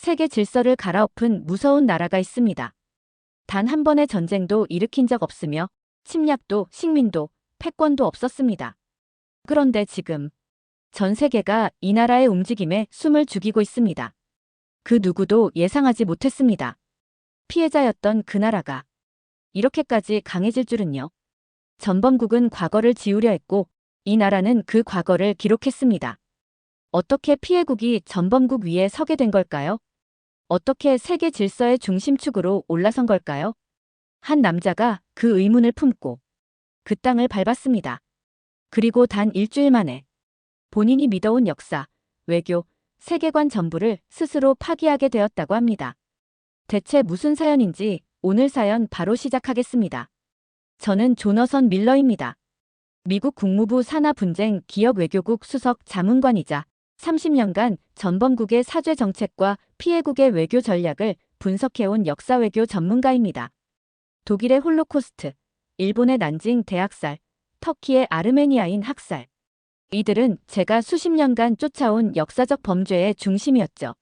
세계 질서를 갈아엎은 무서운 나라가 있습니다. 단 한 번의 전쟁도 일으킨 적 없으며 침략도 식민도 패권도 없었습니다. 그런데 지금 전 세계가 이 나라의 움직임에 숨을 죽이고 있습니다. 그 누구도 예상하지 못했습니다. 피해자였던 그 나라가 이렇게까지 강해질 줄은요. 전범국은 과거를 지우려 했고 이 나라는 그 과거를 기록했습니다. 어떻게 피해국이 전범국 위에 서게 된 걸까요? 어떻게 세계 질서의 중심축으로 올라선 걸까요? 한 남자가 그 의문을 품고 그 땅을 밟았습니다. 그리고 단 일주일 만에 본인이 믿어온 역사, 외교, 세계관 전부를 스스로 파기하게 되었다고 합니다. 대체 무슨 사연인지 오늘 사연 바로 시작하겠습니다. 저는 조너선 밀러입니다. 미국 국무부 산하분쟁 기업외교국 수석 자문관이자 30년간 전범국의 사죄 정책과 피해국의 외교 전략을 분석해온 역사외교 전문가입니다. 독일의 홀로코스트, 일본의 난징 대학살, 터키의 아르메니아인 학살. 이들은 제가 수십 년간 쫓아온 역사적 범죄의 중심이었죠.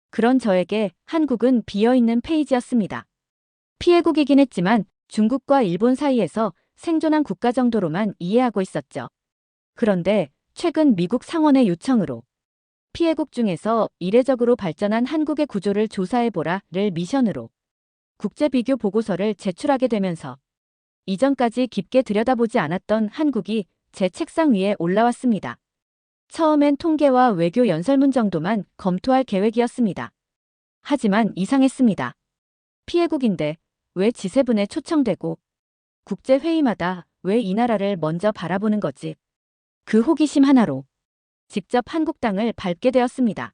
그런 저에게 한국은 비어있는 페이지였습니다. 피해국이긴 했지만 중국과 일본 사이에서 생존한 국가 정도로만 이해하고 있었죠. 그런데 최근 미국 상원의 요청으로 피해국 중에서 이례적으로 발전한 한국의 구조를 조사해보라를 미션으로 국제비교 보고서를 제출하게 되면서 이전까지 깊게 들여다보지 않았던 한국이 제 책상 위에 올라왔습니다. 처음엔 통계와 외교 연설문 정도만 검토할 계획이었습니다. 하지만 이상했습니다. 피해국인데 왜 G7에 초청되고 국제회의마다 왜 이 나라를 먼저 바라보는 거지? 그 호기심 하나로 직접 한국 땅을 밟게 되었습니다.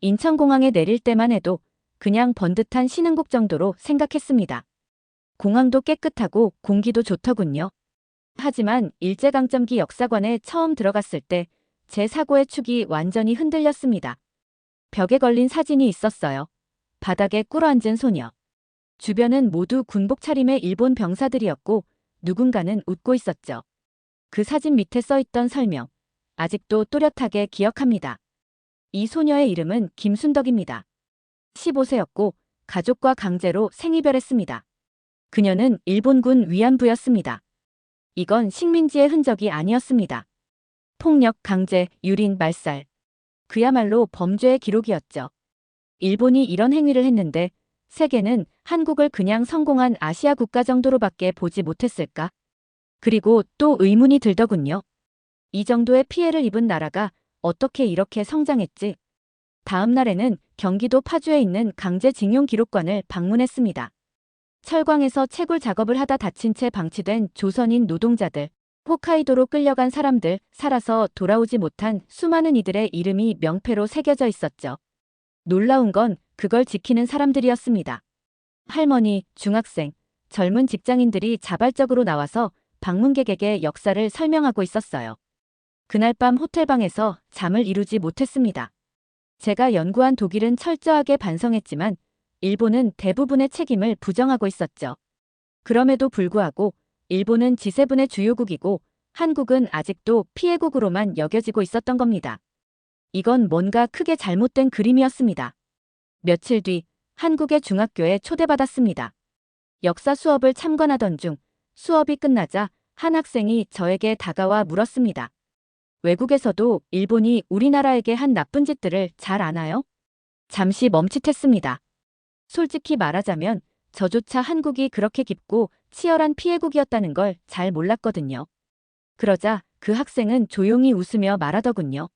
인천공항에 내릴 때만 해도 그냥 번듯한 신흥국 정도로 생각했습니다. 공항도 깨끗하고 공기도 좋더군요. 하지만 일제강점기 역사관에 처음 들어갔을 때 제 사고의 축이 완전히 흔들렸습니다. 벽에 걸린 사진이 있었어요. 바닥에 꿇어앉은 소녀. 주변은 모두 군복 차림의 일본 병사들이었고 누군가는 웃고 있었죠. 그 사진 밑에 써있던 설명. 아직도 또렷하게 기억합니다. 이 소녀의 이름은 김순덕입니다. 15세였고 가족과 강제로 생이별했습니다. 그녀는 일본군 위안부였습니다. 이건 식민지의 흔적이 아니었습니다. 폭력, 강제, 유린, 말살. 그야말로 범죄의 기록이었죠. 일본이 이런 행위를 했는데 세계는 한국을 그냥 성공한 아시아 국가 정도로밖에 보지 못했을까? 그리고 또 의문이 들더군요. 이 정도의 피해를 입은 나라가 어떻게 이렇게 성장했지? 다음 날에는 경기도 파주에 있는 강제징용 기록관을 방문했습니다. 철광에서 채굴 작업을 하다 다친 채 방치된 조선인 노동자들, 홋카이도로 끌려간 사람들, 살아서 돌아오지 못한 수많은 이들의 이름이 명패로 새겨져 있었죠. 놀라운 건 그걸 지키는 사람들이었습니다. 할머니, 중학생, 젊은 직장인들이 자발적으로 나와서 방문객에게 역사를 설명하고 있었어요. 그날 밤 호텔방에서 잠을 이루지 못했습니다. 제가 연구한 독일은 철저하게 반성했지만 일본은 대부분의 책임을 부정하고 있었죠. 그럼에도 불구하고 일본은 G7의 주요국이고 한국은 아직도 피해국으로만 여겨지고 있었던 겁니다. 이건 뭔가 크게 잘못된 그림이었습니다. 며칠 뒤 한국의 중학교에 초대받았습니다. 역사 수업을 참관하던 중 수업이 끝나자 한 학생이 저에게 다가와 물었습니다. 외국에서도 일본이 우리나라에게 한 나쁜 짓들을 잘 아나요? 잠시 멈칫했습니다. 솔직히 말하자면 저조차 한국이 그렇게 깊고 치열한 피해국이었다는 걸 잘 몰랐거든요. 그러자 그 학생은 조용히 웃으며 말하더군요.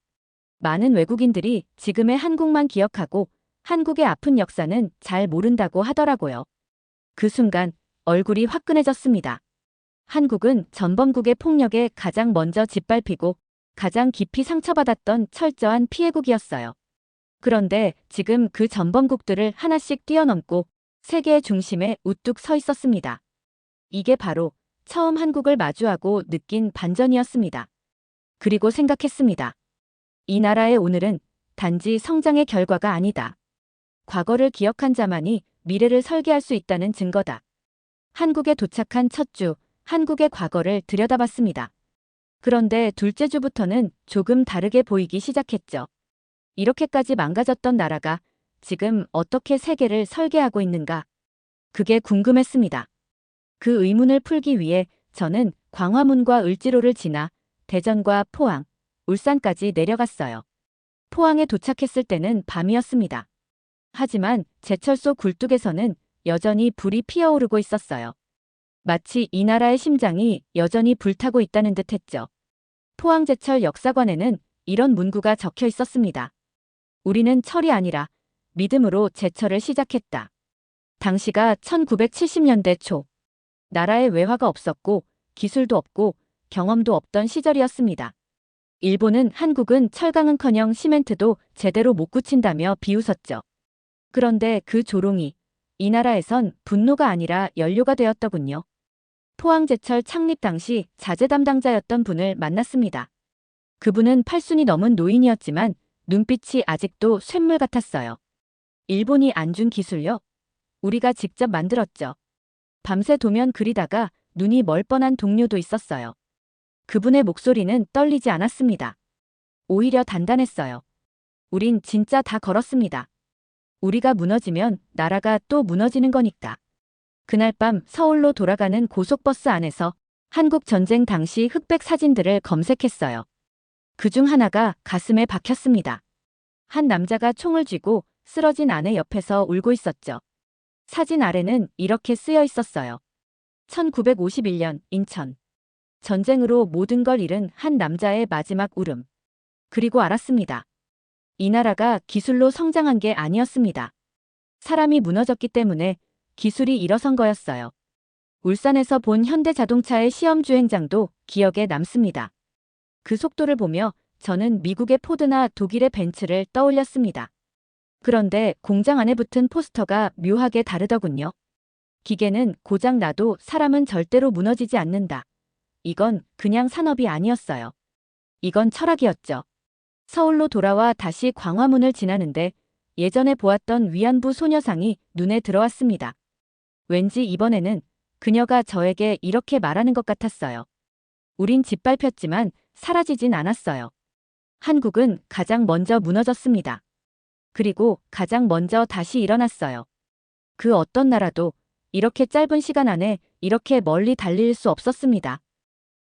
많은 외국인들이 지금의 한국만 기억하고 한국의 아픈 역사는 잘 모른다고 하더라고요. 그 순간 얼굴이 화끈해졌습니다. 한국은 전범국의 폭력에 가장 먼저 짓밟히고 가장 깊이 상처받았던 철저한 피해국이었어요. 그런데 지금 그 전범국들을 하나씩 뛰어넘고 세계의 중심에 우뚝 서 있었습니다. 이게 바로 처음 한국을 마주하고 느낀 반전이었습니다. 그리고 생각했습니다. 이 나라의 오늘은 단지 성장의 결과가 아니다. 과거를 기억한 자만이 미래를 설계할 수 있다는 증거다. 한국에 도착한 첫 주, 한국의 과거를 들여다봤습니다. 그런데 둘째 주부터는 조금 다르게 보이기 시작했죠. 이렇게까지 망가졌던 나라가 지금 어떻게 세계를 설계하고 있는가? 그게 궁금했습니다. 그 의문을 풀기 위해 저는 광화문과 을지로를 지나 대전과 포항, 울산까지 내려갔어요. 포항에 도착했을 때는 밤이었습니다. 하지만 제철소 굴뚝에서는 여전히 불이 피어오르고 있었어요. 마치 이 나라의 심장이 여전히 불타고 있다는 듯 했죠. 포항제철 역사관에는 이런 문구가 적혀 있었습니다. 우리는 철이 아니라 믿음으로 제철을 시작했다. 당시가 1970년대 초. 나라에 외화가 없었고 기술도 없고 경험도 없던 시절이었습니다. 일본은 한국은 철강은커녕 시멘트도 제대로 못 굳힌다며 비웃었죠. 그런데 그 조롱이 이 나라에선 분노가 아니라 연료가 되었더군요. 포항제철 창립 당시 자재 담당자였던 분을 만났습니다. 그분은 80이 넘은 노인이었지만 눈빛이 아직도 쇳물 같았어요. 일본이 안 준 기술요? 우리가 직접 만들었죠. 밤새 도면 그리다가 눈이 멀 뻔한 동료도 있었어요. 그분의 목소리는 떨리지 않았습니다. 오히려 단단했어요. 우린 진짜 다 걸었습니다. 우리가 무너지면 나라가 또 무너지는 거니까. 그날 밤 서울로 돌아가는 고속버스 안에서 한국 전쟁 당시 흑백 사진들을 검색했어요. 그중 하나가 가슴에 박혔습니다. 한 남자가 총을 쥐고 쓰러진 아내 옆에서 울고 있었죠. 사진 아래는 이렇게 쓰여 있었어요. 1951년 인천. 전쟁으로 모든 걸 잃은 한 남자의 마지막 울음. 그리고 알았습니다. 이 나라가 기술로 성장한 게 아니었습니다. 사람이 무너졌기 때문에 기술이 일어선 거였어요. 울산에서 본 현대자동차의 시험 주행장도 기억에 남습니다. 그 속도를 보며 저는 미국의 포드나 독일의 벤츠를 떠올렸습니다. 그런데 공장 안에 붙은 포스터가 묘하게 다르더군요. 기계는 고장 나도 사람은 절대로 무너지지 않는다. 이건 그냥 산업이 아니었어요. 이건 철학이었죠. 서울로 돌아와 다시 광화문을 지나는데 예전에 보았던 위안부 소녀상이 눈에 들어왔습니다. 왠지 이번에는 그녀가 저에게 이렇게 말하는 것 같았어요. 우린 짓밟혔지만 사라지진 않았어요. 한국은 가장 먼저 무너졌습니다. 그리고 가장 먼저 다시 일어났어요. 그 어떤 나라도 이렇게 짧은 시간 안에 이렇게 멀리 달릴 수 없었습니다.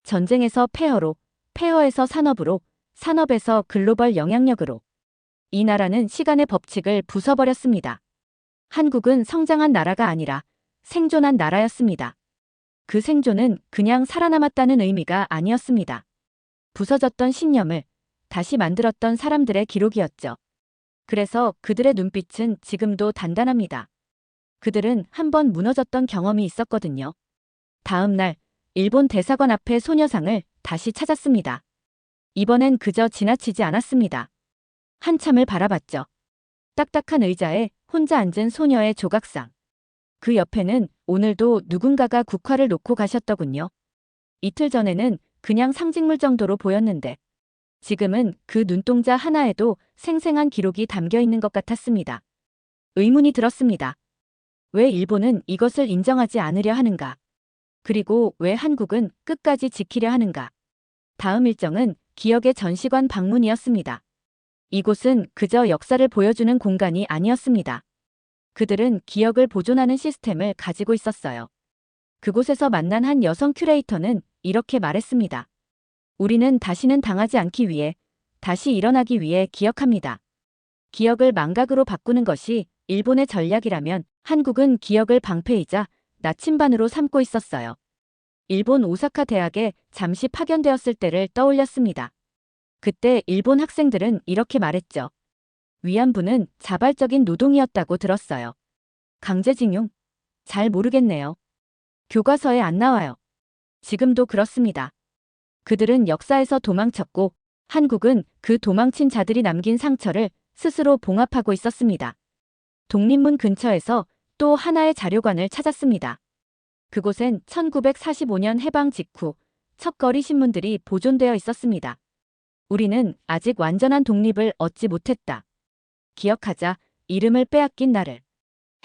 전쟁에서 폐허로, 폐허에서 산업으로, 산업에서 글로벌 영향력으로. 이 나라는 시간의 법칙을 부숴버렸습니다. 한국은 성장한 나라가 아니라 생존한 나라였습니다. 그 생존은 그냥 살아남았다는 의미가 아니었습니다. 부서졌던 신념을 다시 만들었던 사람들의 기록이었죠. 그래서 그들의 눈빛은 지금도 단단합니다. 그들은 한번 무너졌던 경험이 있었거든요. 다음 날 일본 대사관 앞에 소녀상을 다시 찾았습니다. 이번엔 그저 지나치지 않았습니다. 한참을 바라봤죠. 딱딱한 의자에 혼자 앉은 소녀의 조각상. 그 옆에는 오늘도 누군가가 국화를 놓고 가셨더군요. 이틀 전에는 그냥 상징물 정도로 보였는데 지금은 그 눈동자 하나에도 생생한 기록이 담겨 있는 것 같았습니다. 의문이 들었습니다. 왜 일본은 이것을 인정하지 않으려 하는가? 그리고 왜 한국은 끝까지 지키려 하는가? 다음 일정은 기억의 전시관 방문이었습니다. 이곳은 그저 역사를 보여주는 공간이 아니었습니다. 그들은 기억을 보존하는 시스템을 가지고 있었어요. 그곳에서 만난 한 여성 큐레이터는 이렇게 말했습니다. 우리는 다시는 당하지 않기 위해, 다시 일어나기 위해 기억합니다. 기억을 망각으로 바꾸는 것이 일본의 전략이라면 한국은 기억을 방패이자 나침반으로 삼고 있었어요. 일본 오사카 대학에 잠시 파견되었을 때를 떠올렸습니다. 그때 일본 학생들은 이렇게 말했죠. 위안부는 자발적인 노동이었다고 들었어요. 강제징용? 잘 모르겠네요. 교과서에 안 나와요. 지금도 그렇습니다. 그들은 역사에서 도망쳤고 한국은 그 도망친 자들이 남긴 상처를 스스로 봉합하고 있었습니다. 독립문 근처에서 또 하나의 자료관을 찾았습니다. 그곳엔 1945년 해방 직후 첫 거리 신문들이 보존되어 있었습니다. 우리는 아직 완전한 독립을 얻지 못했다. 기억하자, 이름을 빼앗긴 나를.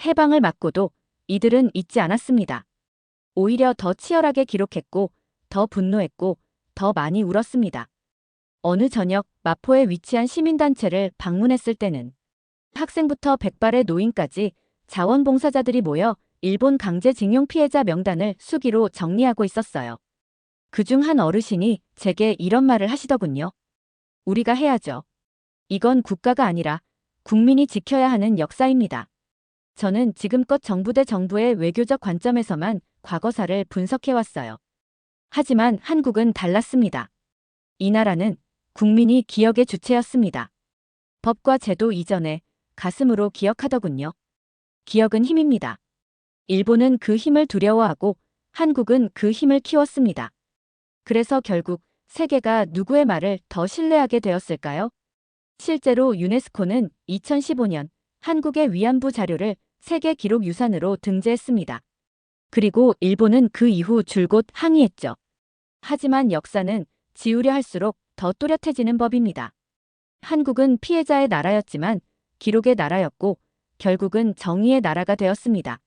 해방을 맞고도 이들은 잊지 않았습니다. 오히려 더 치열하게 기록했고, 더 분노했고, 더 많이 울었습니다. 어느 저녁 마포에 위치한 시민단체를 방문했을 때는 학생부터 백발의 노인까지 자원봉사자들이 모여 일본 강제징용 피해자 명단을 수기로 정리하고 있었어요. 그중 한 어르신이 제게 이런 말을 하시더군요. 우리가 해야죠. 이건 국가가 아니라 국민이 지켜야 하는 역사입니다. 저는 지금껏 정부 대 정부의 외교적 관점에서만 과거사를 분석해왔어요. 하지만 한국은 달랐습니다. 이 나라는 국민이 기억의 주체였습니다. 법과 제도 이전에 가슴으로 기억하더군요. 기억은 힘입니다. 일본은 그 힘을 두려워하고 한국은 그 힘을 키웠습니다. 그래서 결국 세계가 누구의 말을 더 신뢰하게 되었을까요? 실제로 유네스코는 2015년 한국의 위안부 자료를 세계 기록 유산으로 등재했습니다. 그리고 일본은 그 이후 줄곧 항의했죠. 하지만 역사는 지우려 할수록 더 또렷해지는 법입니다. 한국은 피해자의 나라였지만 기록의 나라였고 결국은 정의의 나라가 되었습니다.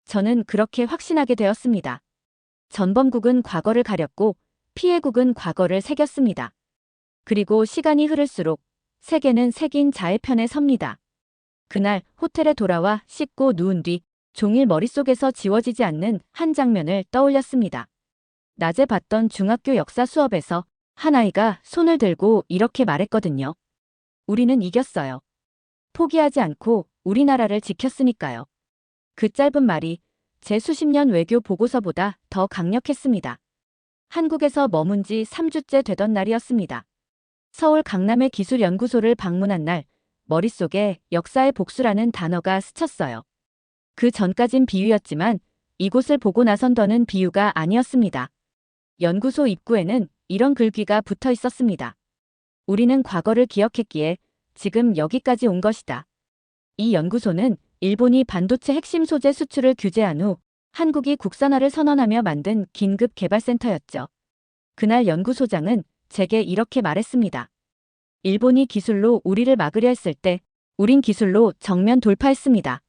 저는 그렇게 확신하게 되었습니다. 전범국은 과거를 가렸고 피해국은 과거를 새겼습니다. 그리고 시간이 흐를수록 세계는 새긴 자의 편에 섭니다. 그날 호텔에 돌아와 씻고 누운 뒤 종일 머릿속에서 지워지지 않는 한 장면을 떠올렸습니다. 낮에 봤던 중학교 역사 수업에서 한 아이가 손을 들고 이렇게 말했거든요. 우리는 이겼어요. 포기하지 않고 우리나라를 지켰으니까요. 그 짧은 말이 제 수십 년 외교 보고서보다 더 강력했습니다. 한국에서 머문 지 3주째 되던 날이었습니다. 서울 강남의 기술연구소를 방문한 날 머릿속에 역사의 복수라는 단어가 스쳤어요. 그 전까진 비유였지만 이곳을 보고 나선 더는 비유가 아니었습니다. 연구소 입구에는 이런 글귀가 붙어 있었습니다. 우리는 과거를 기억했기에 지금 여기까지 온 것이다. 이 연구소는 일본이 반도체 핵심 소재 수출을 규제한 후 한국이 국산화를 선언하며 만든 긴급 개발센터였죠. 그날 연구소장은 제게 이렇게 말했습니다. 일본이 기술로 우리를 막으려 했을 때 우린 기술로 정면 돌파했습니다.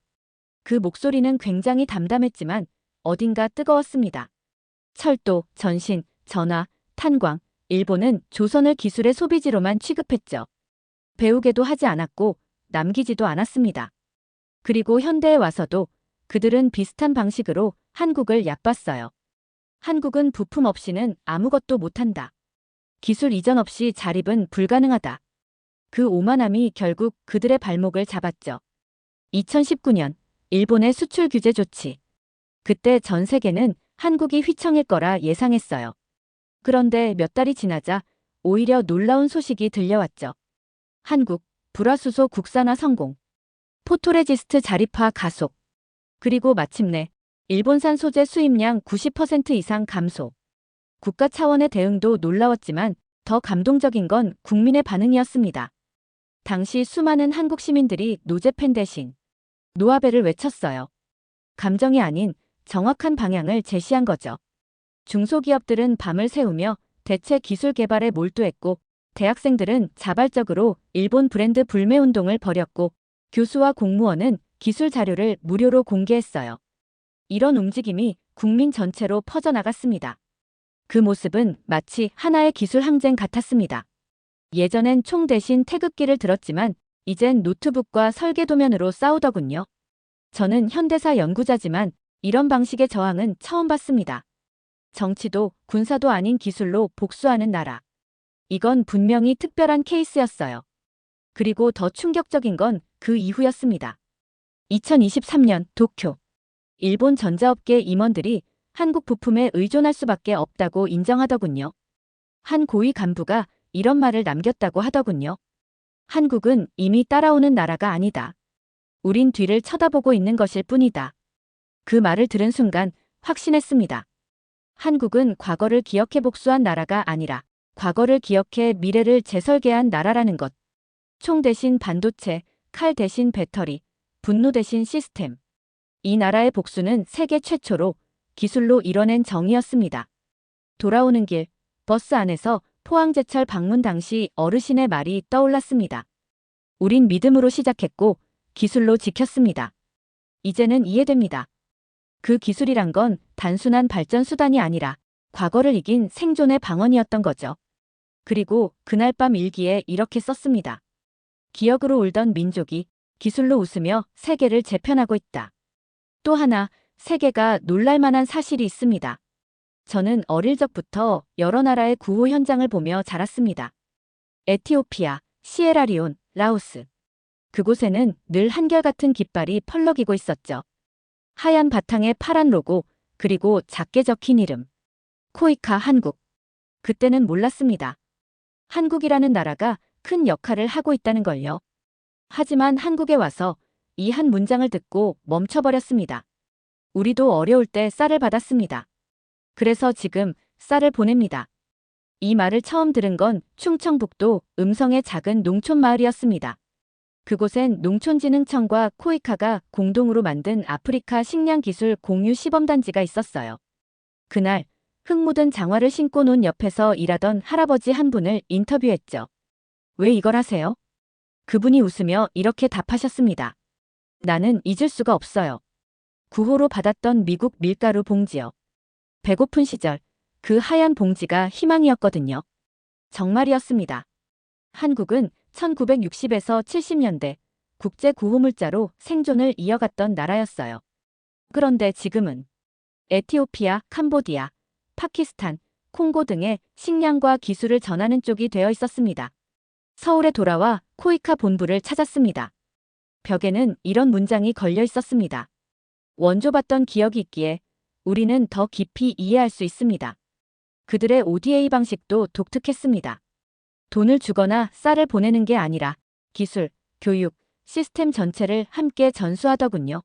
그 목소리는 굉장히 담담했지만 어딘가 뜨거웠습니다. 철도, 전신, 전화, 탄광, 일본은 조선을 기술의 소비지로만 취급했죠. 배우게도 하지 않았고 남기지도 않았습니다. 그리고 현대에 와서도 그들은 비슷한 방식으로 한국을 얕봤어요. 한국은 부품 없이는 아무것도 못한다. 기술 이전 없이 자립은 불가능하다. 그 오만함이 결국 그들의 발목을 잡았죠. 2019년 일본의 수출 규제 조치. 그때 전 세계는 한국이 휘청일 거라 예상했어요. 그런데 몇 달이 지나자 오히려 놀라운 소식이 들려왔죠. 한국, 불화수소 국산화 성공. 포토레지스트 자립화 가속. 그리고 마침내 일본산 소재 수입량 90% 이상 감소. 국가 차원의 대응도 놀라웠지만 더 감동적인 건 국민의 반응이었습니다. 당시 수많은 한국 시민들이 노제팬 대신 노아베를 외쳤어요. 감정이 아닌 정확한 방향을 제시한 거죠. 중소기업들은 밤을 새우며 대체 기술 개발에 몰두했고 대학생들은 자발적으로 일본 브랜드 불매 운동을 벌였고 교수와 공무원은 기술 자료를 무료로 공개했어요. 이런 움직임이 국민 전체로 퍼져나갔습니다. 그 모습은 마치 하나의 기술 항쟁 같았습니다. 예전엔 총 대신 태극기를 들었지만 이젠 노트북과 설계도면으로 싸우더군요. 저는 현대사 연구자지만 이런 방식의 저항은 처음 봤습니다. 정치도 군사도 아닌 기술로 복수하는 나라. 이건 분명히 특별한 케이스였어요. 그리고 더 충격적인 건 그 이후였습니다. 2023년 도쿄. 일본 전자업계 임원들이 한국 부품에 의존할 수밖에 없다고 인정하더군요. 한 고위 간부가 이런 말을 남겼다고 하더군요. 한국은 이미 따라오는 나라가 아니다. 우린 뒤를 쳐다보고 있는 것일 뿐이다. 그 말을 들은 순간 확신했습니다. 한국은 과거를 기억해 복수한 나라가 아니라 과거를 기억해 미래를 재설계한 나라라는 것. 총 대신 반도체, 칼 대신 배터리, 분노 대신 시스템. 이 나라의 복수는 세계 최초로 기술로 이뤄낸 정의였습니다. 돌아오는 길, 버스 안에서 포항제철 방문 당시 어르신의 말이 떠올랐습니다. 우린 믿음으로 시작했고 기술로 지켰습니다. 이제는 이해됩니다. 그 기술이란 건 단순한 발전 수단이 아니라 과거를 이긴 생존의 방언이었던 거죠. 그리고 그날 밤 일기에 이렇게 썼습니다. 기억으로 울던 민족이 기술로 웃으며 세계를 재편하고 있다. 또 하나, 세계가 놀랄만한 사실이 있습니다. 저는 어릴 적부터 여러 나라의 구호 현장을 보며 자랐습니다. 에티오피아, 시에라리온, 라오스. 그곳에는 늘 한결같은 깃발이 펄럭이고 있었죠. 하얀 바탕에 파란 로고, 그리고 작게 적힌 이름. 코이카 한국. 그때는 몰랐습니다. 한국이라는 나라가 큰 역할을 하고 있다는 걸요. 하지만 한국에 와서 이 한 문장을 듣고 멈춰버렸습니다. 우리도 어려울 때 쌀을 받았습니다. 그래서 지금 쌀을 보냅니다. 이 말을 처음 들은 건 충청북도 음성의 작은 농촌 마을이었습니다. 그곳엔 농촌진흥청과 코이카가 공동으로 만든 아프리카 식량 기술 공유 시범단지가 있었어요. 그날 흙 묻은 장화를 신고 논 옆에서 일하던 할아버지 한 분을 인터뷰했죠. 왜 이걸 하세요? 그분이 웃으며 이렇게 답하셨습니다. 나는 잊을 수가 없어요. 구호로 받았던 미국 밀가루 봉지요. 배고픈 시절 그 하얀 봉지가 희망이었거든요. 정말이었습니다. 한국은 1960에서 70년대 국제 구호물자로 생존을 이어갔던 나라였어요. 그런데 지금은 에티오피아, 캄보디아, 파키스탄, 콩고 등의 식량과 기술을 전하는 쪽이 되어 있었습니다. 서울에 돌아와 코이카 본부를 찾았습니다. 벽에는 이런 문장이 걸려 있었습니다. 원조받던 기억이 있기에 우리는 더 깊이 이해할 수 있습니다. 그들의 ODA 방식도 독특했습니다. 돈을 주거나 쌀을 보내는 게 아니라 기술, 교육, 시스템 전체를 함께 전수하더군요.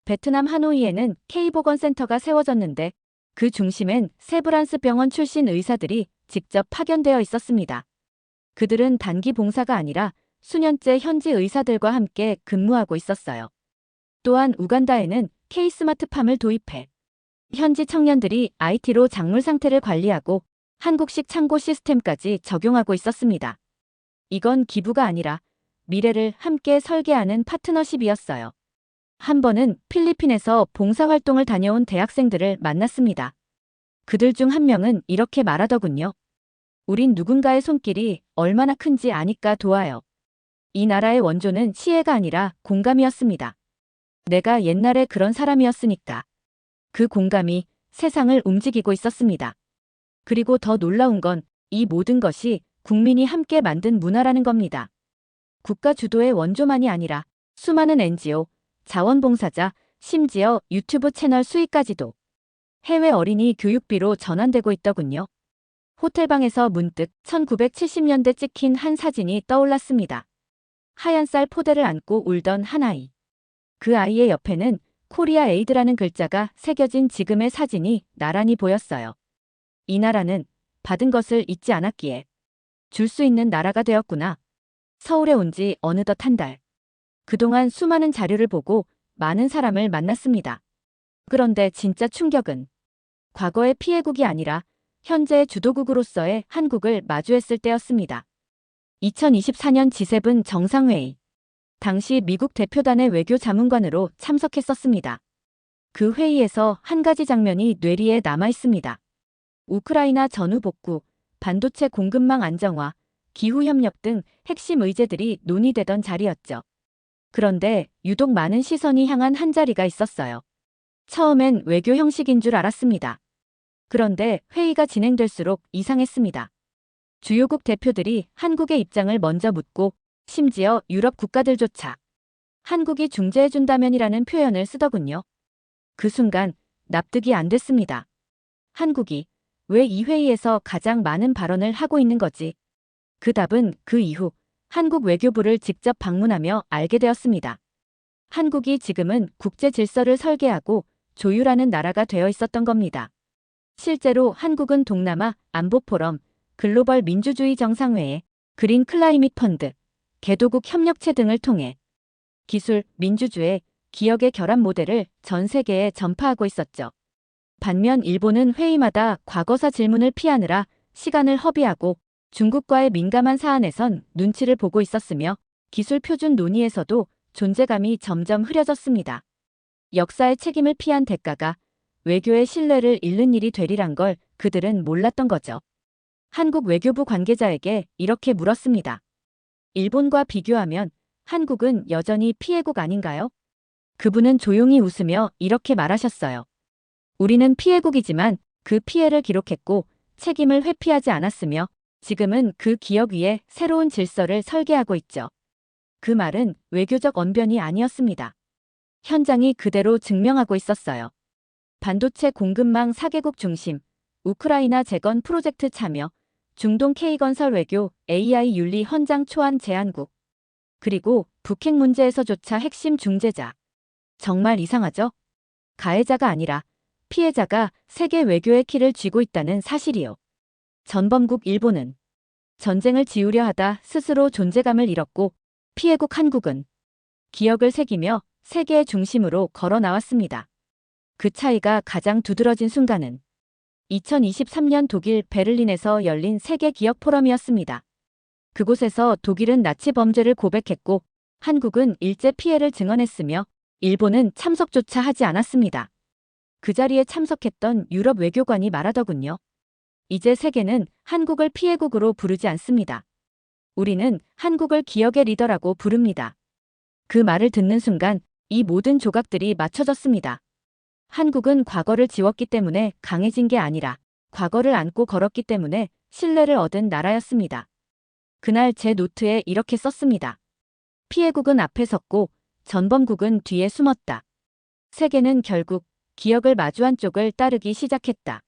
베트남 하노이에는 K보건센터가 세워졌는데 그 중심엔 세브란스 병원 출신 의사들이 직접 파견되어 있었습니다. 그들은 단기 봉사가 아니라 수년째 현지 의사들과 함께 근무하고 있었어요. 또한 우간다에는 K스마트팜을 도입해 현지 청년들이 IT로 작물 상태를 관리하고 한국식 창고 시스템까지 적용하고 있었습니다. 이건 기부가 아니라 미래를 함께 설계하는 파트너십이었어요. 한 번은 필리핀에서 봉사활동을 다녀온 대학생들을 만났습니다. 그들 중 한 명은 이렇게 말하더군요. 우린 누군가의 손길이 얼마나 큰지 아니까 도와요. 이 나라의 원조는 시혜가 아니라 공감이었습니다. 내가 옛날에 그런 사람이었으니까. 그 공감이 세상을 움직이고 있었습니다. 그리고 더 놀라운 건 이 모든 것이 국민이 함께 만든 문화라는 겁니다. 국가 주도의 원조만이 아니라 수많은 NGO, 자원봉사자, 심지어 유튜브 채널 수익까지도 해외 어린이 교육비로 전환되고 있더군요. 호텔방에서 문득 1970년대 찍힌 한 사진이 떠올랐습니다. 하얀 쌀 포대를 안고 울던 한 아이. 그 아이의 옆에는 코리아 에이드라는 글자가 새겨진 지금의 사진이 나란히 보였어요. 이 나라는 받은 것을 잊지 않았기에 줄 수 있는 나라가 되었구나. 서울에 온 지 어느덧 한 달. 그동안 수많은 자료를 보고 많은 사람을 만났습니다. 그런데 진짜 충격은 과거의 피해국이 아니라 현재의 주도국으로서의 한국을 마주했을 때였습니다. 2024년 G7 정상회의. 당시 미국 대표단의 외교자문관으로 참석했었습니다. 그 회의에서 한 가지 장면이 뇌리에 남아 있습니다. 우크라이나 전후 복구, 반도체 공급망 안정화, 기후협력 등 핵심 의제들이 논의되던 자리였죠. 그런데 유독 많은 시선이 향한 한 자리가 있었어요. 처음엔 외교 형식인 줄 알았습니다. 그런데 회의가 진행될수록 이상했습니다. 주요국 대표들이 한국의 입장을 먼저 묻고 심지어 유럽 국가들조차 한국이 중재해준다면이라는 표현을 쓰더군요. 그 순간 납득이 안 됐습니다. 한국이 왜 이 회의에서 가장 많은 발언을 하고 있는 거지? 그 답은 그 이후 한국 외교부를 직접 방문하며 알게 되었습니다. 한국이 지금은 국제 질서를 설계하고 조율하는 나라가 되어 있었던 겁니다. 실제로 한국은 동남아 안보포럼, 글로벌 민주주의 정상회의, 그린 클라이밋 펀드, 개도국 협력체 등을 통해 기술, 민주주의, 기억의 결합 모델을 전 세계에 전파하고 있었죠. 반면 일본은 회의마다 과거사 질문을 피하느라 시간을 허비하고 중국과의 민감한 사안에선 눈치를 보고 있었으며 기술 표준 논의에서도 존재감이 점점 흐려졌습니다. 역사의 책임을 피한 대가가 외교의 신뢰를 잃는 일이 되리란 걸 그들은 몰랐던 거죠. 한국 외교부 관계자에게 이렇게 물었습니다. 일본과 비교하면 한국은 여전히 피해국 아닌가요? 그분은 조용히 웃으며 이렇게 말하셨어요. 우리는 피해국이지만 그 피해를 기록했고 책임을 회피하지 않았으며 지금은 그 기억 위에 새로운 질서를 설계하고 있죠. 그 말은 외교적 언변이 아니었습니다. 현장이 그대로 증명하고 있었어요. 반도체 공급망 4개국 중심, 우크라이나 재건 프로젝트 참여, 중동 K건설 외교, AI 윤리 헌장 초안 제안국, 그리고 북핵 문제에서조차 핵심 중재자. 정말 이상하죠? 가해자가 아니라 피해자가 세계 외교의 키를 쥐고 있다는 사실이요. 전범국 일본은 전쟁을 지우려 하다 스스로 존재감을 잃었고 피해국 한국은 기억을 새기며 세계의 중심으로 걸어 나왔습니다. 그 차이가 가장 두드러진 순간은 2023년 독일 베를린에서 열린 세계 기억 포럼이었습니다. 그곳에서 독일은 나치 범죄를 고백했고 한국은 일제 피해를 증언했으며 일본은 참석조차 하지 않았습니다. 그 자리에 참석했던 유럽 외교관이 말하더군요. 이제 세계는 한국을 피해국으로 부르지 않습니다. 우리는 한국을 기억의 리더라고 부릅니다. 그 말을 듣는 순간 이 모든 조각들이 맞춰졌습니다. 한국은 과거를 지웠기 때문에 강해진 게 아니라 과거를 안고 걸었기 때문에 신뢰를 얻은 나라였습니다. 그날 제 노트에 이렇게 썼습니다. 피해국은 앞에 섰고 전범국은 뒤에 숨었다. 세계는 결국 기억을 마주한 쪽을 따르기 시작했다.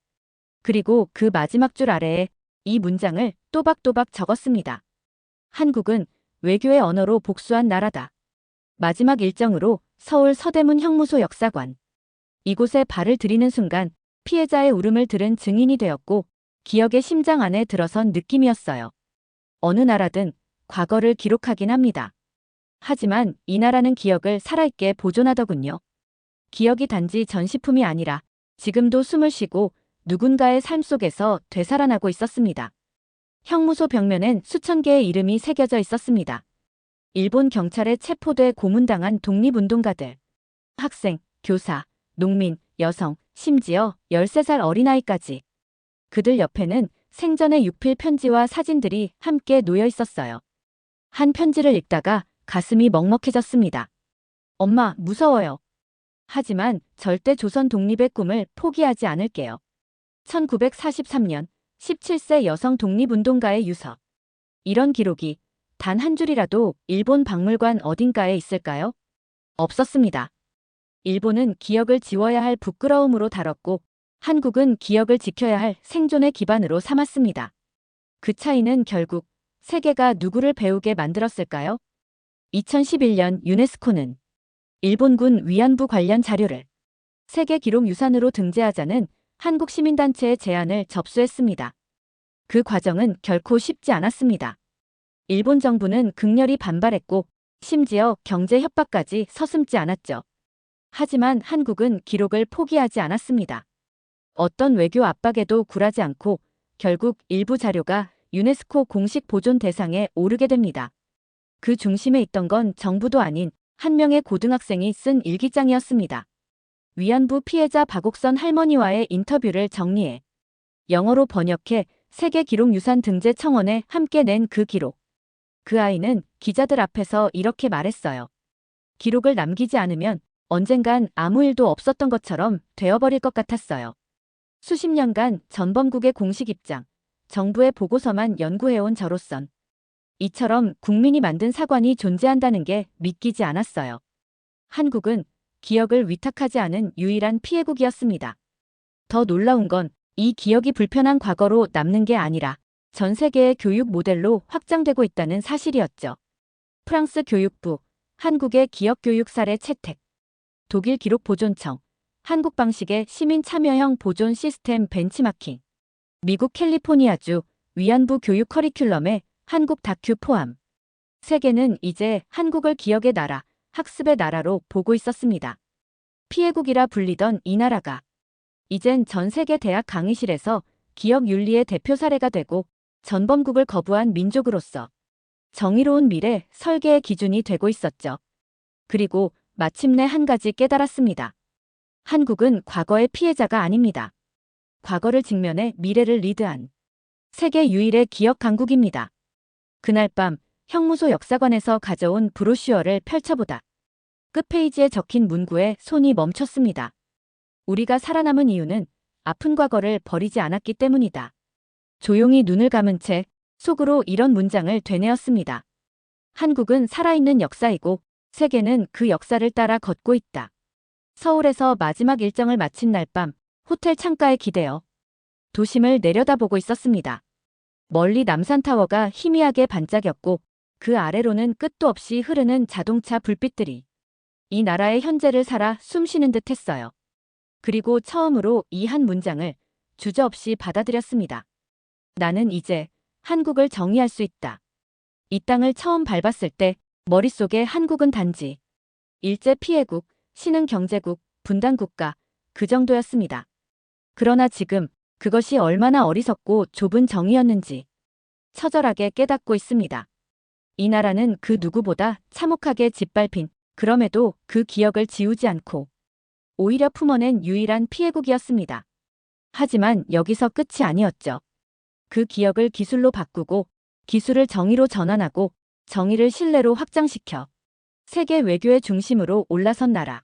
그리고 그 마지막 줄 아래에 이 문장을 또박또박 적었습니다. 한국은 외교의 언어로 복수한 나라다. 마지막 일정으로 서울 서대문 형무소 역사관. 이곳에 발을 들이는 순간 피해자의 울음을 들은 증인이 되었고 기억의 심장 안에 들어선 느낌이었어요. 어느 나라든 과거를 기록하긴 합니다. 하지만 이 나라는 기억을 살아있게 보존하더군요. 기억이 단지 전시품이 아니라 지금도 숨을 쉬고 누군가의 삶 속에서 되살아나고 있었습니다. 형무소 벽면엔 수천 개의 이름이 새겨져 있었습니다. 일본 경찰에 체포돼 고문당한 독립운동가들, 학생, 교사, 농민, 여성, 심지어 13살 어린아이까지. 그들 옆에는 생전의 유필 편지와 사진들이 함께 놓여 있었어요. 한 편지를 읽다가 가슴이 먹먹해졌습니다. 엄마, 무서워요. 하지만 절대 조선 독립의 꿈을 포기하지 않을게요. 1943년 17세 여성 독립운동가의 유서. 이런 기록이 단 한 줄이라도 일본 박물관 어딘가에 있을까요? 없었습니다. 일본은 기억을 지워야 할 부끄러움으로 다뤘고 한국은 기억을 지켜야 할 생존의 기반으로 삼았습니다. 그 차이는 결국 세계가 누구를 배우게 만들었을까요? 2011년 유네스코는 일본군 위안부 관련 자료를 세계 기록 유산으로 등재하자는 한국 시민단체의 제안을 접수했습니다. 그 과정은 결코 쉽지 않았습니다. 일본 정부는 극렬히 반발했고 심지어 경제 협박까지 서슴지 않았죠. 하지만 한국은 기록을 포기하지 않았습니다. 어떤 외교 압박에도 굴하지 않고 결국 일부 자료가 유네스코 공식 보존 대상에 오르게 됩니다. 그 중심에 있던 건 정부도 아닌 한 명의 고등학생이 쓴 일기장이었습니다. 위안부 피해자 박옥선 할머니와의 인터뷰를 정리해 영어로 번역해 세계기록유산 등재 청원에 함께 낸 그 기록. 그 아이는 기자들 앞에서 이렇게 말했어요. 기록을 남기지 않으면 언젠간 아무 일도 없었던 것처럼 되어버릴 것 같았어요. 수십 년간 전범국의 공식 입장, 정부의 보고서만 연구해온 저로선 이처럼 국민이 만든 사관이 존재한다는 게 믿기지 않았어요. 한국은 기억을 위탁하지 않은 유일한 피해국이었습니다. 더 놀라운 건 이 기억이 불편한 과거로 남는 게 아니라 전 세계의 교육 모델로 확장되고 있다는 사실이었죠. 프랑스 교육부, 한국의 기억교육 사례 채택, 독일 기록보존청, 한국 방식의 시민 참여형 보존 시스템 벤치마킹, 미국 캘리포니아주 위안부 교육 커리큘럼에 한국 다큐 포함. 세계는 이제 한국을 기억의 나라, 학습의 나라로 보고 있었습니다. 피해국이라 불리던 이 나라가 이젠 전 세계 대학 강의실에서 기억 윤리의 대표 사례가 되고 전범국을 거부한 민족으로서 정의로운 미래 설계의 기준이 되고 있었죠. 그리고 마침내 한 가지 깨달았습니다. 한국은 과거의 피해자가 아닙니다. 과거를 직면해 미래를 리드한 세계 유일의 기억 강국입니다. 그날 밤 형무소 역사관에서 가져온 브로슈어를 펼쳐보다 끝페이지에 적힌 문구에 손이 멈췄습니다. 우리가 살아남은 이유는 아픈 과거를 버리지 않았기 때문이다. 조용히 눈을 감은 채 속으로 이런 문장을 되뇌었습니다. 한국은 살아있는 역사이고 세계는 그 역사를 따라 걷고 있다. 서울에서 마지막 일정을 마친 날 밤 호텔 창가에 기대어 도심을 내려다보고 있었습니다. 멀리 남산타워가 희미하게 반짝였고 그 아래로는 끝도 없이 흐르는 자동차 불빛들이 이 나라의 현재를 살아 숨쉬는 듯 했어요. 그리고 처음으로 이 한 문장을 주저없이 받아들였습니다. 나는 이제 한국을 정의할 수 있다. 이 땅을 처음 밟았을 때 머릿속에 한국은 단지 일제 피해국, 신흥 경제국, 분단국가 그 정도였습니다. 그러나 지금 그것이 얼마나 어리석고 좁은 정의였는지 처절하게 깨닫고 있습니다. 이 나라는 그 누구보다 참혹하게 짓밟힌 그럼에도 그 기억을 지우지 않고 오히려 품어낸 유일한 피해국이었습니다. 하지만 여기서 끝이 아니었죠. 그 기억을 기술로 바꾸고 기술을 정의로 전환하고 정의를 신뢰로 확장시켜 세계 외교의 중심으로 올라선 나라.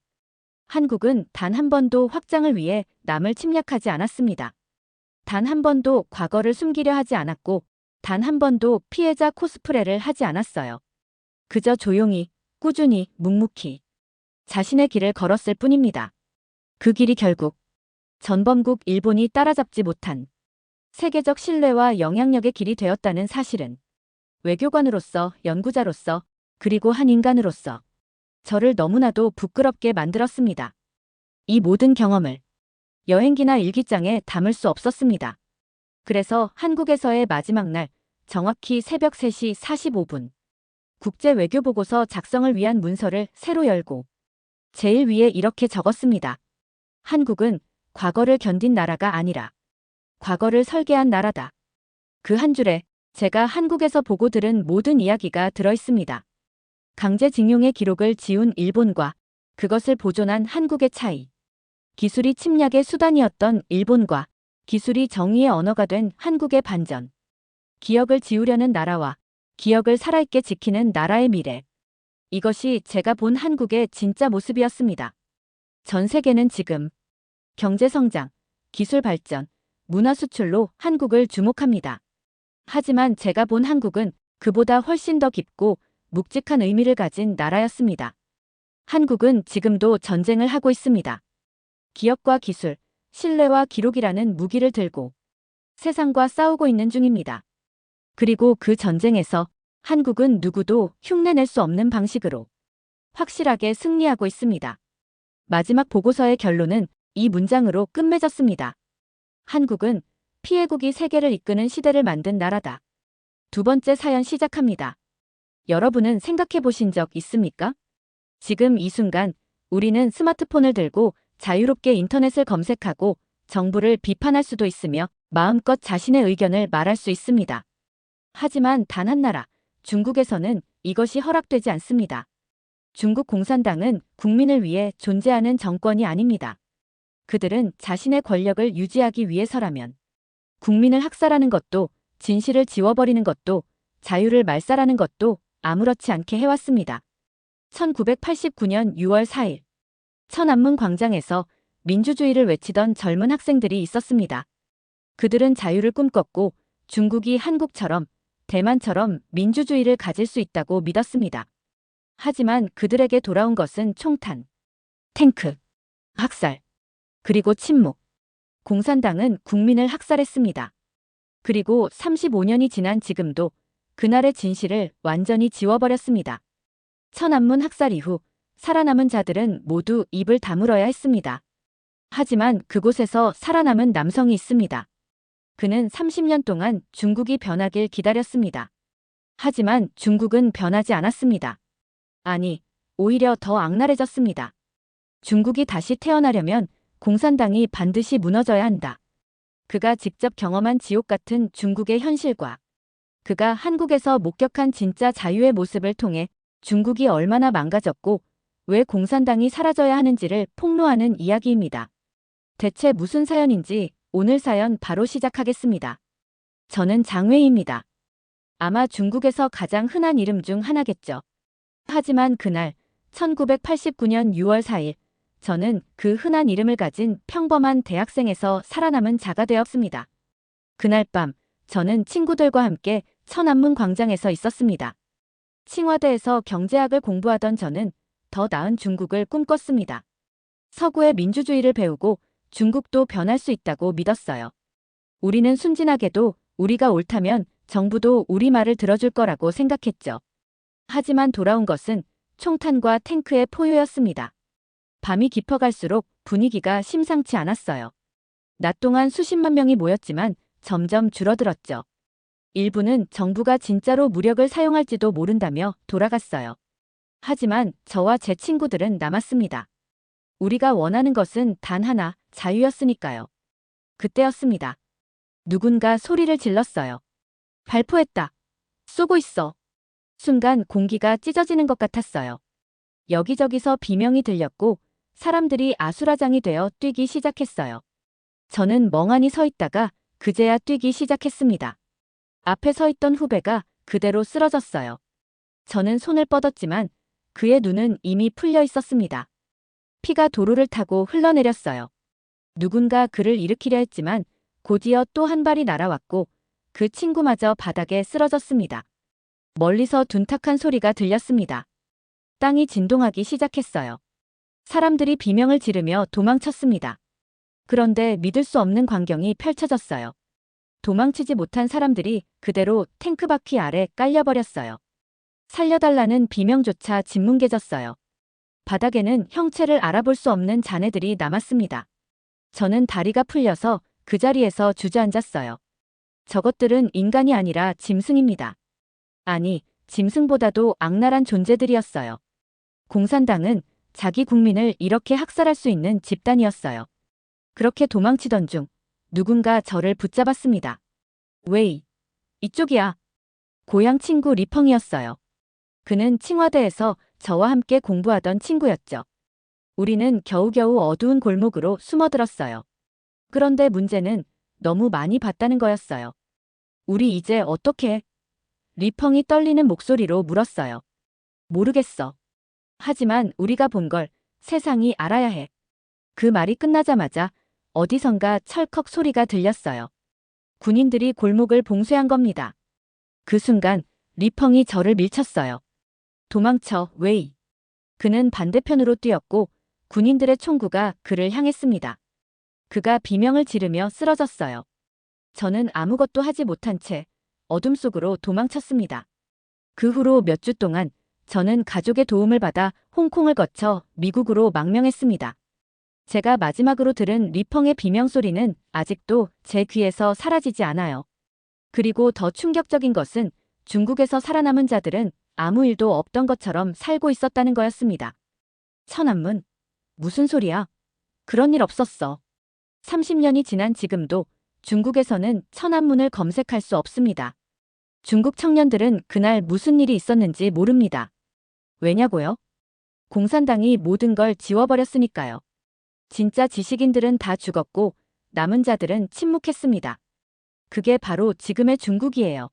한국은 단 한 번도 확장을 위해 남을 침략하지 않았습니다. 단 한 번도 과거를 숨기려 하지 않았고 단 한 번도 피해자 코스프레를 하지 않았어요. 그저 조용히, 꾸준히, 묵묵히 자신의 길을 걸었을 뿐입니다. 그 길이 결국 전범국 일본이 따라잡지 못한 세계적 신뢰와 영향력의 길이 되었다는 사실은 외교관으로서, 연구자로서, 그리고 한 인간으로서 저를 너무나도 부끄럽게 만들었습니다. 이 모든 경험을 여행기나 일기장에 담을 수 없었습니다. 그래서 한국에서의 마지막 날, 정확히 새벽 3시 45분, 국제 외교보고서 작성을 위한 문서를 새로 열고 제일 위에 이렇게 적었습니다. 한국은 과거를 견딘 나라가 아니라 과거를 설계한 나라다. 그 한 줄에 제가 한국에서 보고 들은 모든 이야기가 들어있습니다. 강제징용의 기록을 지운 일본과 그것을 보존한 한국의 차이. 기술이 침략의 수단이었던 일본과 기술이 정의의 언어가 된 한국의 반전. 기억을 지우려는 나라와 기억을 살아있게 지키는 나라의 미래. 이것이 제가 본 한국의 진짜 모습이었습니다. 전 세계는 지금 경제성장, 기술 발전, 문화 수출로 한국을 주목합니다. 하지만 제가 본 한국은 그보다 훨씬 더 깊고 묵직한 의미를 가진 나라였습니다. 한국은 지금도 전쟁을 하고 있습니다. 기업과 기술, 신뢰와 기록이라는 무기를 들고 세상과 싸우고 있는 중입니다. 그리고 그 전쟁에서 한국은 누구도 흉내낼 수 없는 방식으로 확실하게 승리하고 있습니다. 마지막 보고서의 결론은 이 문장으로 끝맺었습니다. 한국은 피해국이 세계를 이끄는 시대를 만든 나라다. 두 번째 사연 시작합니다. 여러분은 생각해 보신 적 있습니까? 지금 이 순간 우리는 스마트폰을 들고 자유롭게 인터넷을 검색하고 정부를 비판할 수도 있으며 마음껏 자신의 의견을 말할 수 있습니다. 하지만 단 한 나라, 중국에서는 이것이 허락되지 않습니다. 중국 공산당은 국민을 위해 존재하는 정권이 아닙니다. 그들은 자신의 권력을 유지하기 위해서라면 국민을 학살하는 것도, 진실을 지워버리는 것도, 자유를 말살하는 것도 아무렇지 않게 해왔습니다. 1989년 6월 4일 천안문 광장에서 민주주의를 외치던 젊은 학생들이 있었습니다. 그들은 자유를 꿈꿨고 중국이 한국처럼 대만처럼 민주주의를 가질 수 있다고 믿었습니다. 하지만 그들에게 돌아온 것은 총탄, 탱크, 학살, 그리고 침묵. 공산당은 국민을 학살했습니다. 그리고 35년이 지난 지금도 그날의 진실을 완전히 지워버렸습니다. 천안문 학살 이후 살아남은 자들은 모두 입을 다물어야 했습니다. 하지만 그곳에서 살아남은 남성이 있습니다. 그는 30년 동안 중국이 변하길 기다렸습니다. 하지만 중국은 변하지 않았습니다. 아니, 오히려 더 악랄해졌습니다. 중국이 다시 태어나려면 공산당이 반드시 무너져야 한다. 그가 직접 경험한 지옥 같은 중국의 현실과 그가 한국에서 목격한 진짜 자유의 모습을 통해 중국이 얼마나 망가졌고 왜 공산당이 사라져야 하는지를 폭로하는 이야기입니다. 대체 무슨 사연인지 오늘 사연 바로 시작하겠습니다. 저는 장웨이입니다. 아마 중국에서 가장 흔한 이름 중 하나겠죠. 하지만 그날 1989년 6월 4일 저는 그 흔한 이름을 가진 평범한 대학생에서 살아남은 자가 되었습니다. 그날 밤 저는 친구들과 함께 천안문 광장에서 있었습니다. 칭화대에서 경제학을 공부하던 저는 더 나은 중국을 꿈꿨습니다. 서구의 민주주의를 배우고 중국도 변할 수 있다고 믿었어요. 우리는 순진하게도 우리가 옳다면 정부도 우리 말을 들어줄 거라고 생각했죠. 하지만 돌아온 것은 총탄과 탱크의 포효였습니다. 밤이 깊어갈수록 분위기가 심상치 않았어요. 낮 동안 수십만 명이 모였지만 점점 줄어들었죠. 일부는 정부가 진짜로 무력을 사용할지도 모른다며 돌아갔어요. 하지만 저와 제 친구들은 남았습니다. 우리가 원하는 것은 단 하나, 자유였으니까요. 그때였습니다. 누군가 소리를 질렀어요. 발포했다. 쏘고 있어. 순간 공기가 찢어지는 것 같았어요. 여기저기서 비명이 들렸고 사람들이 아수라장이 되어 뛰기 시작했어요. 저는 멍하니 서 있다가 그제야 뛰기 시작했습니다. 앞에 서 있던 후배가 그대로 쓰러졌어요. 저는 손을 뻗었지만 그의 눈은 이미 풀려 있었습니다. 피가 도로를 타고 흘러내렸어요. 누군가 그를 일으키려 했지만 곧이어 또 한 발이 날아왔고 그 친구마저 바닥에 쓰러졌습니다. 멀리서 둔탁한 소리가 들렸습니다. 땅이 진동하기 시작했어요. 사람들이 비명을 지르며 도망쳤습니다. 그런데 믿을 수 없는 광경이 펼쳐졌어요. 도망치지 못한 사람들이 그대로 탱크 바퀴 아래 깔려버렸어요. 살려달라는 비명조차 짓뭉개졌어요. 바닥에는 형체를 알아볼 수 없는 잔해들이 남았습니다. 저는 다리가 풀려서 그 자리에서 주저앉았어요. 저것들은 인간이 아니라 짐승입니다. 아니, 짐승보다도 악랄한 존재들이었어요. 공산당은 자기 국민을 이렇게 학살할 수 있는 집단이었어요. 그렇게 도망치던 중 누군가 저를 붙잡았습니다. 웨이, 이쪽이야. 고향 친구 리펑이었어요. 그는 칭화대에서 저와 함께 공부하던 친구였죠. 우리는 겨우겨우 어두운 골목으로 숨어들었어요. 그런데 문제는 너무 많이 봤다는 거였어요. 우리 이제 어떻게? 리펑이 떨리는 목소리로 물었어요. 모르겠어. 하지만 우리가 본 걸 세상이 알아야 해. 그 말이 끝나자마자 어디선가 철컥 소리가 들렸어요. 군인들이 골목을 봉쇄한 겁니다. 그 순간 리펑이 저를 밀쳤어요. 도망쳐, 웨이. 그는 반대편으로 뛰었고 군인들의 총구가 그를 향했습니다. 그가 비명을 지르며 쓰러졌어요. 저는 아무것도 하지 못한 채 어둠 속으로 도망쳤습니다. 그 후로 몇 주 동안 저는 가족의 도움을 받아 홍콩을 거쳐 미국으로 망명했습니다. 제가 마지막으로 들은 리펑의 비명소리는 아직도 제 귀에서 사라지지 않아요. 그리고 더 충격적인 것은 중국에서 살아남은 자들은 아무 일도 없던 것처럼 살고 있었다는 거였습니다. 천안문? 무슨 소리야? 그런 일 없었어. 30년이 지난 지금도 중국에서는 천안문을 검색할 수 없습니다. 중국 청년들은 그날 무슨 일이 있었는지 모릅니다. 왜냐고요? 공산당이 모든 걸 지워버렸으니까요. 진짜 지식인들은 다 죽었고 남은 자들은 침묵했습니다. 그게 바로 지금의 중국이에요.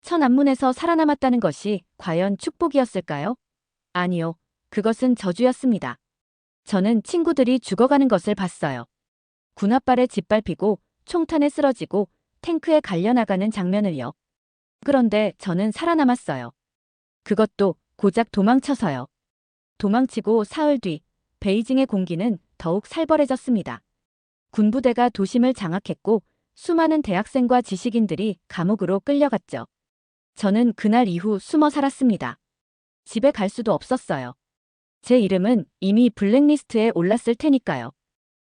천안문에서 살아남았다는 것이 과연 축복이었을까요? 아니요. 그것은 저주였습니다. 저는 친구들이 죽어가는 것을 봤어요. 군홧발에 짓밟히고 총탄에 쓰러지고 탱크에 갈려나가는 장면을요. 그런데 저는 살아남았어요. 그것도 고작 도망쳐서요. 도망치고 사흘 뒤 베이징의 공기는 더욱 살벌해졌습니다. 군부대가 도심을 장악했고 수많은 대학생과 지식인들이 감옥으로 끌려갔죠. 저는 그날 이후 숨어 살았습니다. 집에 갈 수도 없었어요. 제 이름은 이미 블랙리스트에 올랐을 테니까요.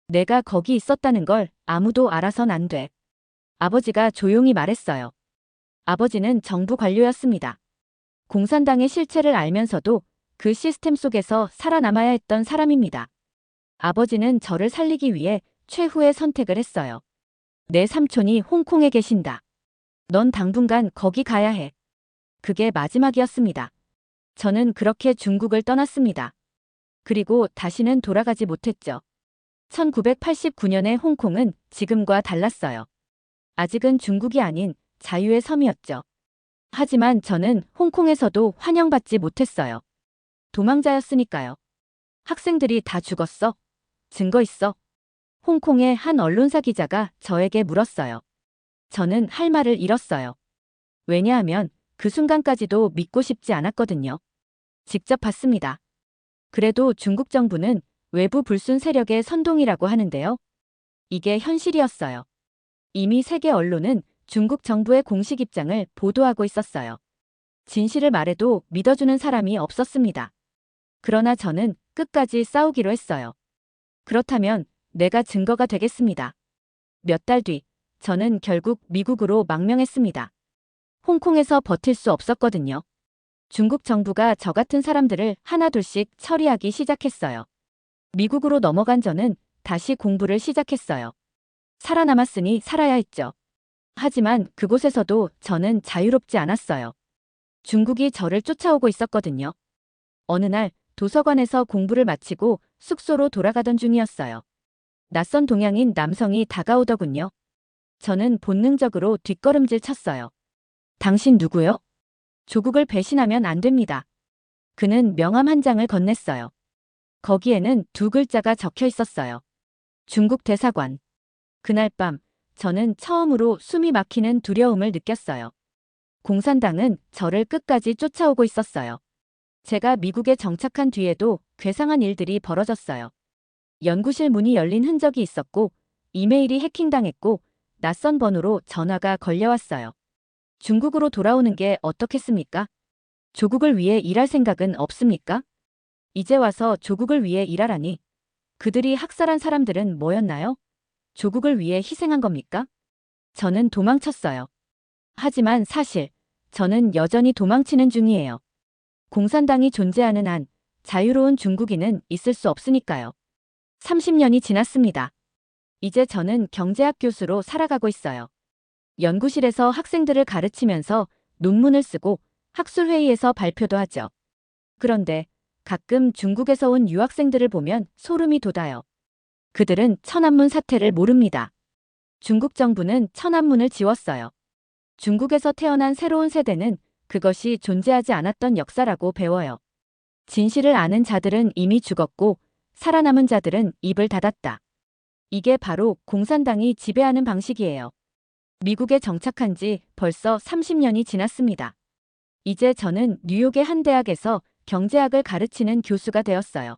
내가 거기 있었다는 걸 아무도 알아선 안 돼. 아버지가 조용히 말했어요. 아버지는 정부 관료였습니다. 공산당의 실체를 알면서도 그 시스템 속에서 살아남아야 했던 사람입니다. 아버지는 저를 살리기 위해 최후의 선택을 했어요. 내 삼촌이 홍콩에 계신다. 넌 당분간 거기 가야 해. 그게 마지막이었습니다. 저는 그렇게 중국을 떠났습니다. 그리고 다시는 돌아가지 못했죠. 1989년의 홍콩은 지금과 달랐어요. 아직은 중국이 아닌 자유의 섬이었죠. 하지만 저는 홍콩에서도 환영받지 못했어요. 도망자였으니까요. 학생들이 다 죽었어? 증거 있어? 홍콩의 한 언론사 기자가 저에게 물었어요. 저는 할 말을 잃었어요. 왜냐하면 그 순간까지도 믿고 싶지 않았거든요. 직접 봤습니다. 그래도 중국 정부는 외부 불순 세력의 선동이라고 하는데요. 이게 현실이었어요. 이미 세계 언론은 중국 정부의 공식 입장을 보도하고 있었어요. 진실을 말해도 믿어주는 사람이 없었습니다. 그러나 저는 끝까지 싸우기로 했어요. 그렇다면 내가 증거가 되겠습니다. 몇 달 뒤, 저는 결국 미국으로 망명했습니다. 홍콩에서 버틸 수 없었거든요. 중국 정부가 저 같은 사람들을 하나둘씩 처리하기 시작했어요. 미국으로 넘어간 저는 다시 공부를 시작했어요. 살아남았으니 살아야 했죠. 하지만 그곳에서도 저는 자유롭지 않았어요. 중국이 저를 쫓아오고 있었거든요. 어느 날 도서관에서 공부를 마치고 숙소로 돌아가던 중이었어요. 낯선 동양인 남성이 다가오더군요. 저는 본능적으로 뒷걸음질 쳤어요. 당신 누구요? 조국을 배신하면 안 됩니다. 그는 명함 한 장을 건넸어요. 거기에는 두 글자가 적혀 있었어요. 중국 대사관. 그날 밤 저는 처음으로 숨이 막히는 두려움을 느꼈어요. 공산당은 저를 끝까지 쫓아오고 있었어요. 제가 미국에 정착한 뒤에도 괴상한 일들이 벌어졌어요. 연구실 문이 열린 흔적이 있었고 이메일이 해킹당했고 낯선 번호로 전화가 걸려왔어요. 중국으로 돌아오는 게 어떻겠습니까? 조국을 위해 일할 생각은 없습니까? 이제 와서 조국을 위해 일하라니. 그들이 학살한 사람들은 뭐였나요? 조국을 위해 희생한 겁니까? 저는 도망쳤어요. 하지만 사실 저는 여전히 도망치는 중이에요. 공산당이 존재하는 한 자유로운 중국인은 있을 수 없으니까요. 30년이 지났습니다. 이제 저는 경제학 교수로 살아가고 있어요. 연구실에서 학생들을 가르치면서 논문을 쓰고 학술회의에서 발표도 하죠. 그런데 가끔 중국에서 온 유학생들을 보면 소름이 돋아요. 그들은 천안문 사태를 모릅니다. 중국 정부는 천안문을 지웠어요. 중국에서 태어난 새로운 세대는 그것이 존재하지 않았던 역사라고 배워요. 진실을 아는 자들은 이미 죽었고 살아남은 자들은 입을 닫았다. 이게 바로 공산당이 지배하는 방식이에요. 미국에 정착한 지 벌써 30년이 지났습니다. 이제 저는 뉴욕의 한 대학에서 경제학을 가르치는 교수가 되었어요.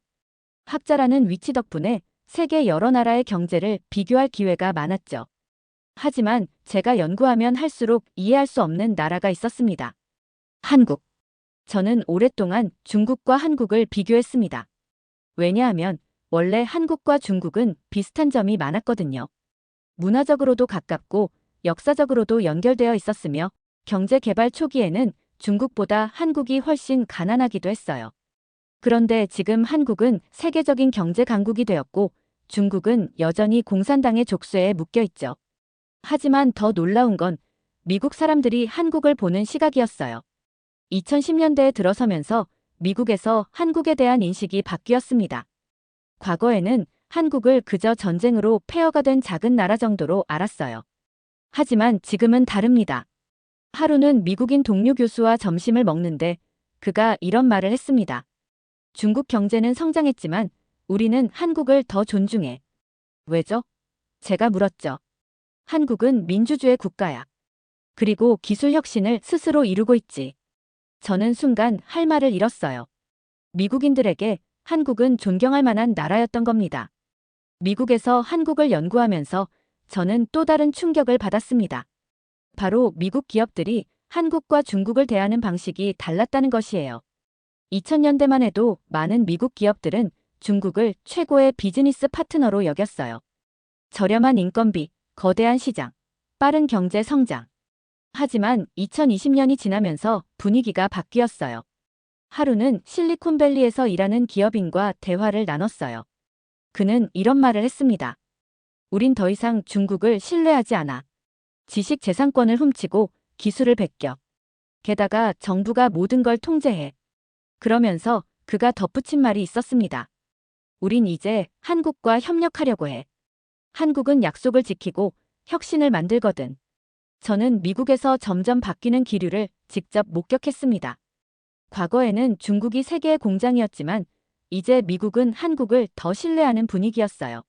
학자라는 위치 덕분에 세계 여러 나라의 경제를 비교할 기회가 많았죠. 하지만 제가 연구하면 할수록 이해할 수 없는 나라가 있었습니다. 한국. 저는 오랫동안 중국과 한국을 비교했습니다. 왜냐하면 원래 한국과 중국은 비슷한 점이 많았거든요. 문화적으로도 가깝고 역사적으로도 연결되어 있었으며 경제 개발 초기에는 중국보다 한국이 훨씬 가난하기도 했어요. 그런데 지금 한국은 세계적인 경제 강국이 되었고 중국은 여전히 공산당의 족쇄에 묶여 있죠. 하지만 더 놀라운 건 미국 사람들이 한국을 보는 시각이었어요. 2010년대에 들어서면서 미국에서 한국에 대한 인식이 바뀌었습니다. 과거에는 한국을 그저 전쟁으로 폐허가 된 작은 나라 정도로 알았어요. 하지만 지금은 다릅니다. 하루는 미국인 동료 교수와 점심을 먹는데 그가 이런 말을 했습니다. 중국 경제는 성장했지만 우리는 한국을 더 존중해. 왜죠? 제가 물었죠. 한국은 민주주의 국가야. 그리고 기술 혁신을 스스로 이루고 있지. 저는 순간 할 말을 잃었어요. 미국인들에게 한국은 존경할 만한 나라였던 겁니다. 미국에서 한국을 연구하면서 저는 또 다른 충격을 받았습니다. 바로 미국 기업들이 한국과 중국을 대하는 방식이 달랐다는 것이에요. 2000년대만 해도 많은 미국 기업들은 중국을 최고의 비즈니스 파트너로 여겼어요. 저렴한 인건비, 거대한 시장, 빠른 경제 성장. 하지만 2020년이 지나면서 분위기가 바뀌었어요. 하루는 실리콘밸리에서 일하는 기업인과 대화를 나눴어요. 그는 이런 말을 했습니다. 우린 더 이상 중국을 신뢰하지 않아. 지식 재산권을 훔치고 기술을 베껴. 게다가 정부가 모든 걸 통제해. 그러면서 그가 덧붙인 말이 있었습니다. 우린 이제 한국과 협력하려고 해. 한국은 약속을 지키고 혁신을 만들거든. 저는 미국에서 점점 바뀌는 기류를 직접 목격했습니다. 과거에는 중국이 세계의 공장이었지만 이제 미국은 한국을 더 신뢰하는 분위기였어요.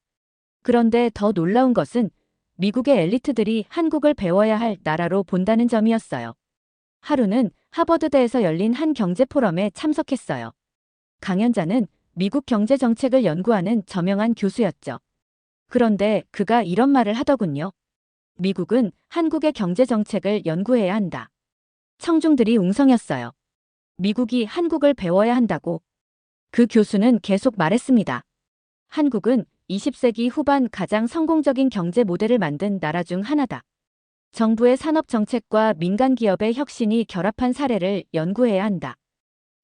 그런데 더 놀라운 것은 미국의 엘리트들이 한국을 배워야 할 나라로 본다는 점이었어요. 하루는 하버드대에서 열린 한 경제 포럼에 참석했어요. 강연자는 미국 경제 정책을 연구하는 저명한 교수였죠. 그런데 그가 이런 말을 하더군요. 미국은 한국의 경제 정책을 연구해야 한다. 청중들이 웅성였어요. 미국이 한국을 배워야 한다고. 그 교수는 계속 말했습니다. 한국은 20세기 후반 가장 성공적인 경제 모델을 만든 나라 중 하나다. 정부의 산업 정책과 민간 기업의 혁신이 결합한 사례를 연구해야 한다.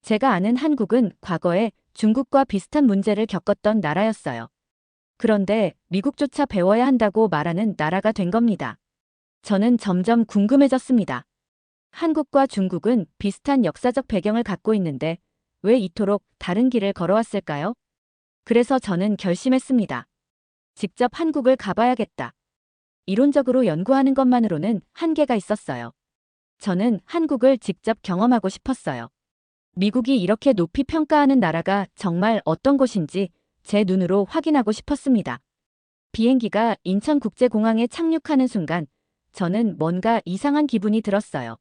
제가 아는 한국은 과거에 중국과 비슷한 문제를 겪었던 나라였어요. 그런데 미국조차 배워야 한다고 말하는 나라가 된 겁니다. 저는 점점 궁금해졌습니다. 한국과 중국은 비슷한 역사적 배경을 갖고 있는데 왜 이토록 다른 길을 걸어왔을까요? 그래서 저는 결심했습니다. 직접 한국을 가봐야겠다. 이론적으로 연구하는 것만으로는 한계가 있었어요. 저는 한국을 직접 경험하고 싶었어요. 미국이 이렇게 높이 평가하는 나라가 정말 어떤 곳인지 제 눈으로 확인하고 싶었습니다. 비행기가 인천국제공항에 착륙하는 순간 저는 뭔가 이상한 기분이 들었어요.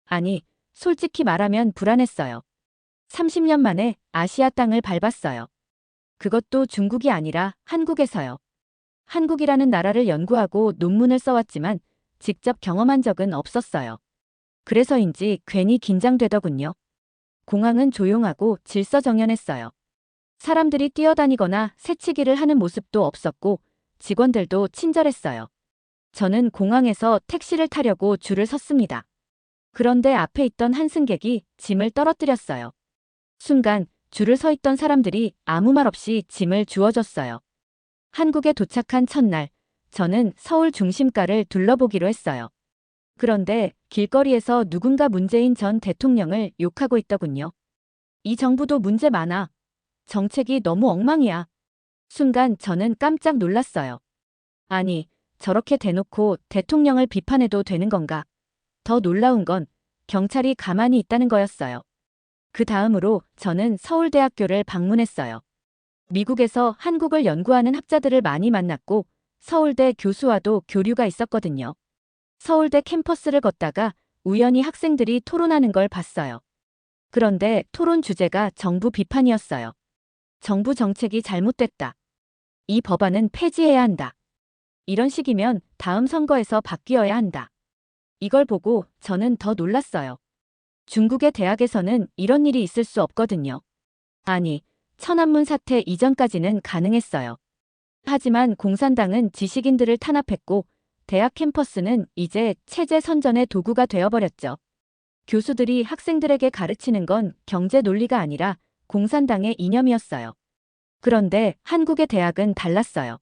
아니, 솔직히 말하면 불안했어요. 30년 만에 아시아 땅을 밟았어요. 그것도 중국이 아니라 한국에서요. 한국이라는 나라를 연구하고 논문을 써왔지만 직접 경험한 적은 없었어요. 그래서인지 괜히 긴장되더군요. 공항은 조용하고 질서정연했어요. 사람들이 뛰어다니거나 새치기를 하는 모습도 없었고 직원들도 친절했어요. 저는 공항에서 택시를 타려고 줄을 섰습니다. 그런데 앞에 있던 한 승객이 짐을 떨어뜨렸어요. 순간 줄을 서 있던 사람들이 아무 말 없이 짐을 주워줬어요. 한국에 도착한 첫날, 저는 서울 중심가를 둘러보기로 했어요. 그런데 길거리에서 누군가 문재인 전 대통령을 욕하고 있더군요. 이 정부도 문제 많아. 정책이 너무 엉망이야. 순간 저는 깜짝 놀랐어요. 아니, 저렇게 대놓고 대통령을 비판해도 되는 건가? 더 놀라운 건 경찰이 가만히 있다는 거였어요. 그 다음으로 저는 서울대학교를 방문했어요. 미국에서 한국을 연구하는 학자들을 많이 만났고 서울대 교수와도 교류가 있었거든요. 서울대 캠퍼스를 걷다가 우연히 학생들이 토론하는 걸 봤어요. 그런데 토론 주제가 정부 비판이었어요. 정부 정책이 잘못됐다. 이 법안은 폐지해야 한다. 이런 식이면 다음 선거에서 바뀌어야 한다. 이걸 보고 저는 더 놀랐어요. 중국의 대학에서는 이런 일이 있을 수 없거든요. 아니, 천안문 사태 이전까지는 가능했어요. 하지만 공산당은 지식인들을 탄압했고 대학 캠퍼스는 이제 체제 선전의 도구가 되어버렸죠. 교수들이 학생들에게 가르치는 건 경제 논리가 아니라 공산당의 이념이었어요. 그런데 한국의 대학은 달랐어요.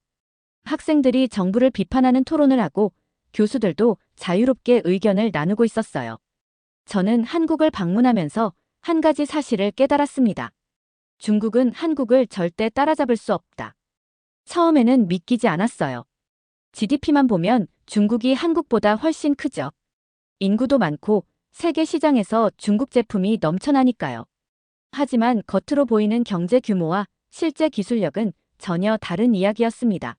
학생들이 정부를 비판하는 토론을 하고 교수들도 자유롭게 의견을 나누고 있었어요. 저는 한국을 방문하면서 한 가지 사실을 깨달았습니다. 중국은 한국을 절대 따라잡을 수 없다. 처음에는 믿기지 않았어요. GDP만 보면 중국이 한국보다 훨씬 크죠. 인구도 많고 세계 시장에서 중국 제품이 넘쳐나니까요. 하지만 겉으로 보이는 경제 규모와 실제 기술력은 전혀 다른 이야기였습니다.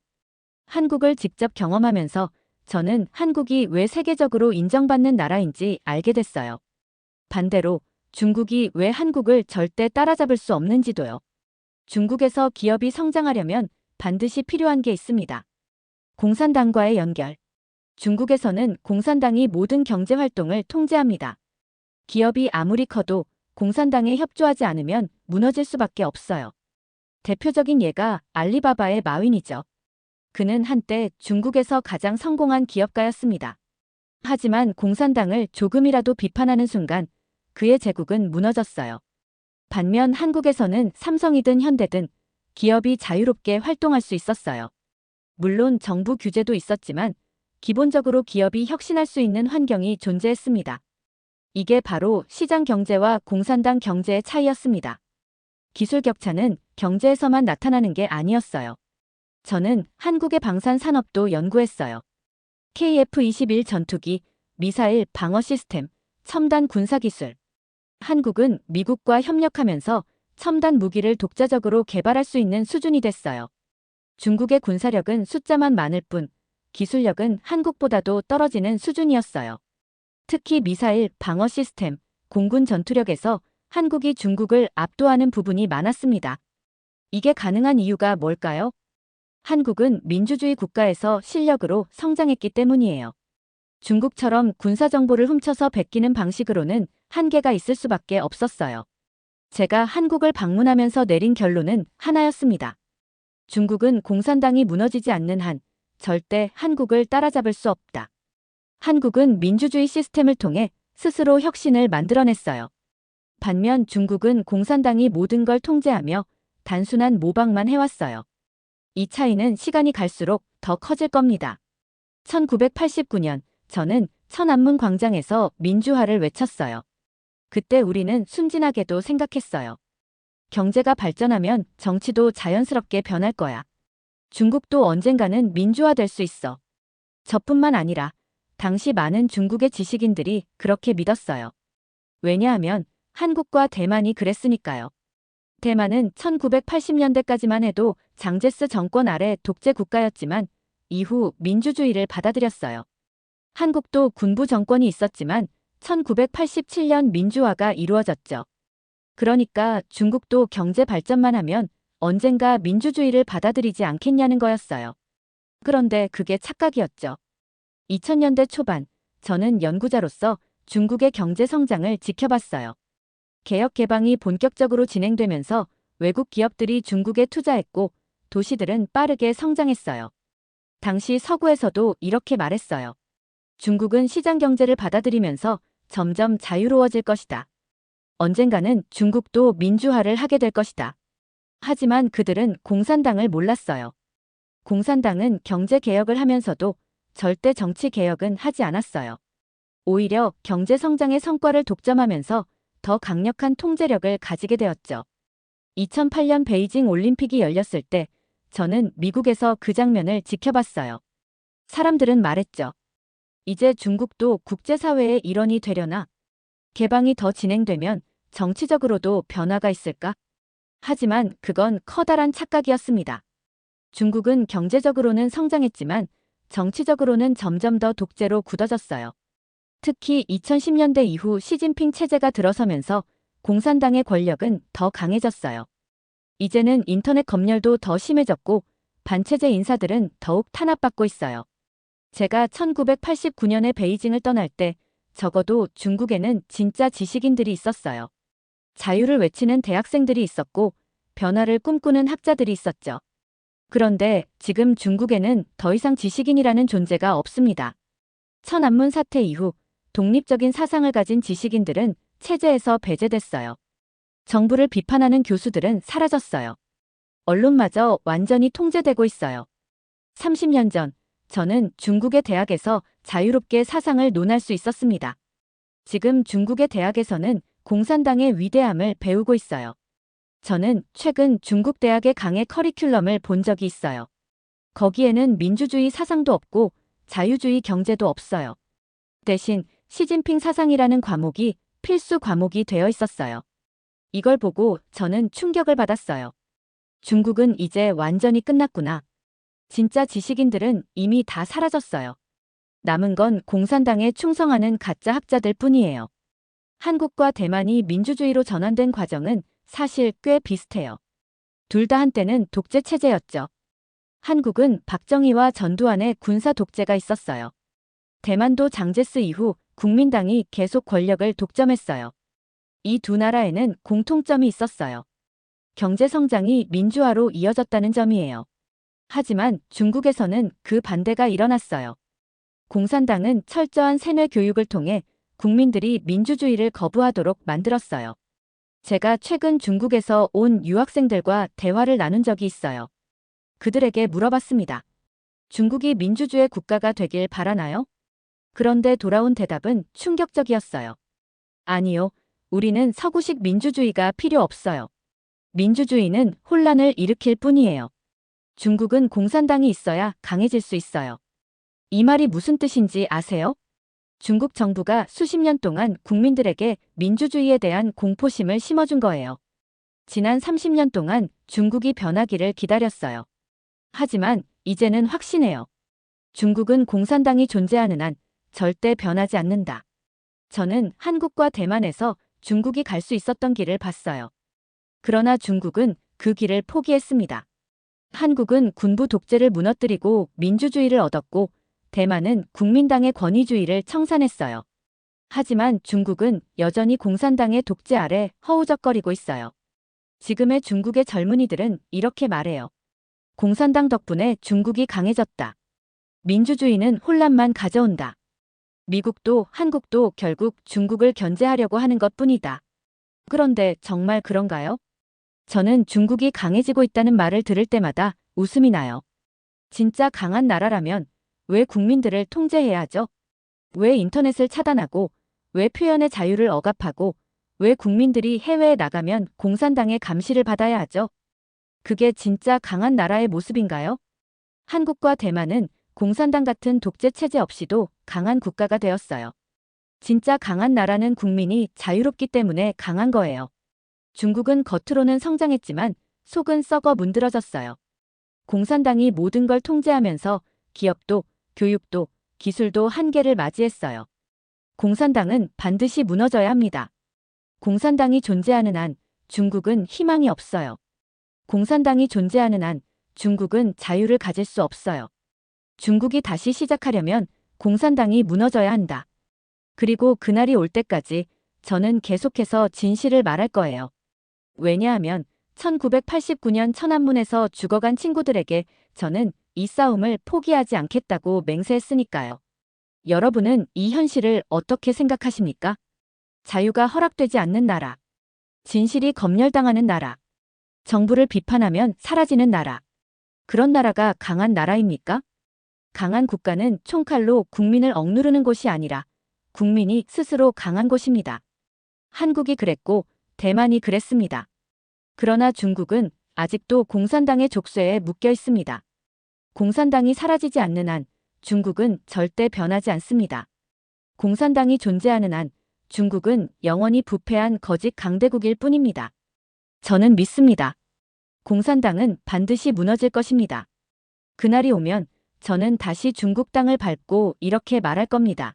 한국을 직접 경험하면서 저는 한국이 왜 세계적으로 인정받는 나라인지 알게 됐어요. 반대로 중국이 왜 한국을 절대 따라잡을 수 없는지도요. 중국에서 기업이 성장하려면 반드시 필요한 게 있습니다. 공산당과의 연결. 중국에서는 공산당이 모든 경제 활동을 통제합니다. 기업이 아무리 커도 공산당에 협조하지 않으면 무너질 수밖에 없어요. 대표적인 예가 알리바바의 마윈이죠. 그는 한때 중국에서 가장 성공한 기업가였습니다. 하지만 공산당을 조금이라도 비판하는 순간 그의 제국은 무너졌어요. 반면 한국에서는 삼성이든 현대든 기업이 자유롭게 활동할 수 있었어요. 물론 정부 규제도 있었지만 기본적으로 기업이 혁신할 수 있는 환경이 존재했습니다. 이게 바로 시장 경제와 공산당 경제의 차이였습니다. 기술 격차는 경제에서만 나타나는 게 아니었어요. 저는 한국의 방산 산업도 연구했어요. KF-21 전투기, 미사일 방어 시스템, 첨단 군사기술. 한국은 미국과 협력하면서 첨단 무기를 독자적으로 개발할 수 있는 수준이 됐어요. 중국의 군사력은 숫자만 많을 뿐 기술력은 한국보다도 떨어지는 수준이었어요. 특히 미사일, 방어 시스템, 공군 전투력에서 한국이 중국을 압도하는 부분이 많았습니다. 이게 가능한 이유가 뭘까요? 한국은 민주주의 국가에서 실력으로 성장했기 때문이에요. 중국처럼 군사정보를 훔쳐서 베끼는 방식으로는 한계가 있을 수밖에 없었어요. 제가 한국을 방문하면서 내린 결론은 하나였습니다. 중국은 공산당이 무너지지 않는 한 절대 한국을 따라잡을 수 없다. 한국은 민주주의 시스템을 통해 스스로 혁신을 만들어냈어요. 반면 중국은 공산당이 모든 걸 통제하며 단순한 모방만 해왔어요. 이 차이는 시간이 갈수록 더 커질 겁니다. 1989년 저는 천안문 광장에서 민주화를 외쳤어요. 그때 우리는 순진하게도 생각했어요. 경제가 발전하면 정치도 자연스럽게 변할 거야. 중국도 언젠가는 민주화될 수 있어. 저뿐만 아니라 당시 많은 중국의 지식인들이 그렇게 믿었어요. 왜냐하면 한국과 대만이 그랬으니까요. 대만은 1980년대까지만 해도 장제스 정권 아래 독재 국가였지만 이후 민주주의를 받아들였어요. 한국도 군부 정권이 있었지만 1987년 민주화가 이루어졌죠. 그러니까 중국도 경제 발전만 하면 언젠가 민주주의를 받아들이지 않겠냐는 거였어요. 그런데 그게 착각이었죠. 2000년대 초반 저는 연구자로서 중국의 경제 성장을 지켜봤어요. 개혁 개방이 본격적으로 진행되면서 외국 기업들이 중국에 투자했고 도시들은 빠르게 성장했어요. 당시 서구에서도 이렇게 말했어요. 중국은 시장 경제를 받아들이면서 점점 자유로워질 것이다. 언젠가는 중국도 민주화를 하게 될 것이다. 하지만 그들은 공산당을 몰랐어요. 공산당은 경제 개혁을 하면서도 절대 정치 개혁은 하지 않았어요. 오히려 경제 성장의 성과를 독점하면서 더 강력한 통제력을 가지게 되었죠. 2008년 베이징 올림픽이 열렸을 때 저는 미국에서 그 장면을 지켜봤어요. 사람들은 말했죠. 이제 중국도 국제사회의 일원이 되려나? 개방이 더 진행되면 정치적으로도 변화가 있을까? 하지만 그건 커다란 착각이었습니다. 중국은 경제적으로는 성장했지만 정치적으로는 점점 더 독재로 굳어졌어요. 특히 2010년대 이후 시진핑 체제가 들어서면서 공산당의 권력은 더 강해졌어요. 이제는 인터넷 검열도 더 심해졌고 반체제 인사들은 더욱 탄압받고 있어요. 제가 1989년에 베이징을 떠날 때 적어도 중국에는 진짜 지식인들이 있었어요. 자유를 외치는 대학생들이 있었고 변화를 꿈꾸는 학자들이 있었죠. 그런데 지금 중국에는 더 이상 지식인이라는 존재가 없습니다. 천안문 사태 이후 독립적인 사상을 가진 지식인들은 체제에서 배제됐어요. 정부를 비판하는 교수들은 사라졌어요. 언론마저 완전히 통제되고 있어요. 30년 전 저는 중국의 대학에서 자유롭게 사상을 논할 수 있었습니다. 지금 중국의 대학에서는 공산당의 위대함을 배우고 있어요. 저는 최근 중국 대학의 강의 커리큘럼을 본 적이 있어요. 거기에는 민주주의 사상도 없고 자유주의 경제도 없어요. 대신 시진핑 사상이라는 과목이 필수 과목이 되어 있었어요. 이걸 보고 저는 충격을 받았어요. 중국은 이제 완전히 끝났구나. 진짜 지식인들은 이미 다 사라졌어요. 남은 건 공산당에 충성하는 가짜 학자들 뿐이에요. 한국과 대만이 민주주의로 전환된 과정은 사실 꽤 비슷해요. 둘 다 한때는 독재 체제였죠. 한국은 박정희와 전두환의 군사 독재가 있었어요. 대만도 장제스 이후 국민당이 계속 권력을 독점했어요. 이 두 나라에는 공통점이 있었어요. 경제 성장이 민주화로 이어졌다는 점이에요. 하지만 중국에서는 그 반대가 일어났어요. 공산당은 철저한 세뇌 교육을 통해 국민들이 민주주의를 거부하도록 만들었어요. 제가 최근 중국에서 온 유학생들과 대화를 나눈 적이 있어요. 그들에게 물어봤습니다. 중국이 민주주의 국가가 되길 바라나요? 그런데 돌아온 대답은 충격적이었어요. 아니요, 우리는 서구식 민주주의가 필요 없어요. 민주주의는 혼란을 일으킬 뿐이에요. 중국은 공산당이 있어야 강해질 수 있어요. 이 말이 무슨 뜻인지 아세요? 중국 정부가 수십 년 동안 국민들에게 민주주의에 대한 공포심을 심어준 거예요. 지난 30년 동안 중국이 변하기를 기다렸어요. 하지만 이제는 확신해요. 중국은 공산당이 존재하는 한 절대 변하지 않는다. 저는 한국과 대만에서 중국이 갈 수 있었던 길을 봤어요. 그러나 중국은 그 길을 포기했습니다. 한국은 군부 독재를 무너뜨리고 민주주의를 얻었고, 대만은 국민당의 권위주의를 청산했어요. 하지만 중국은 여전히 공산당의 독재 아래 허우적거리고 있어요. 지금의 중국의 젊은이들은 이렇게 말해요. 공산당 덕분에 중국이 강해졌다. 민주주의는 혼란만 가져온다. 미국도 한국도 결국 중국을 견제하려고 하는 것뿐이다. 그런데 정말 그런가요? 저는 중국이 강해지고 있다는 말을 들을 때마다 웃음이 나요. 진짜 강한 나라라면 왜 국민들을 통제해야 하죠? 왜 인터넷을 차단하고, 왜 표현의 자유를 억압하고, 왜 국민들이 해외에 나가면 공산당의 감시를 받아야 하죠? 그게 진짜 강한 나라의 모습인가요? 한국과 대만은 공산당 같은 독재 체제 없이도 강한 국가가 되었어요. 진짜 강한 나라는 국민이 자유롭기 때문에 강한 거예요. 중국은 겉으로는 성장했지만 속은 썩어 문드러졌어요. 공산당이 모든 걸 통제하면서 기업도, 교육도, 기술도 한계를 맞이했어요. 공산당은 반드시 무너져야 합니다. 공산당이 존재하는 한 중국은 희망이 없어요. 공산당이 존재하는 한 중국은 자유를 가질 수 없어요. 중국이 다시 시작하려면 공산당이 무너져야 한다. 그리고 그날이 올 때까지 저는 계속해서 진실을 말할 거예요. 왜냐하면 1989년 천안문에서 죽어간 친구들에게 저는 이 싸움을 포기하지 않겠다고 맹세했으니까요. 여러분은 이 현실을 어떻게 생각하십니까? 자유가 허락되지 않는 나라, 진실이 검열당하는 나라, 정부를 비판하면 사라지는 나라. 그런 나라가 강한 나라입니까? 강한 국가는 총칼로 국민을 억누르는 곳이 아니라 국민이 스스로 강한 곳입니다. 한국이 그랬고 대만이 그랬습니다. 그러나 중국은 아직도 공산당의 족쇄에 묶여 있습니다. 공산당이 사라지지 않는 한 중국은 절대 변하지 않습니다. 공산당이 존재하는 한 중국은 영원히 부패한 거짓 강대국일 뿐입니다. 저는 믿습니다. 공산당은 반드시 무너질 것입니다. 그날이 오면 저는 다시 중국 땅을 밟고 이렇게 말할 겁니다.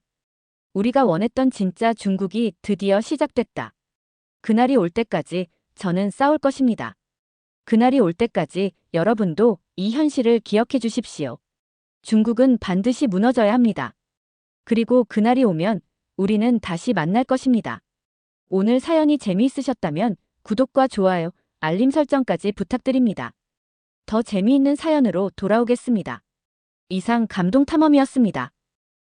우리가 원했던 진짜 중국이 드디어 시작됐다. 그날이 올 때까지 저는 싸울 것입니다. 그날이 올 때까지 여러분도 이 현실을 기억해 주십시오. 중국은 반드시 무너져야 합니다. 그리고 그날이 오면 우리는 다시 만날 것입니다. 오늘 사연이 재미있으셨다면 구독과 좋아요, 알림 설정까지 부탁드립니다. 더 재미있는 사연으로 돌아오겠습니다. 이상 감동탐험이었습니다.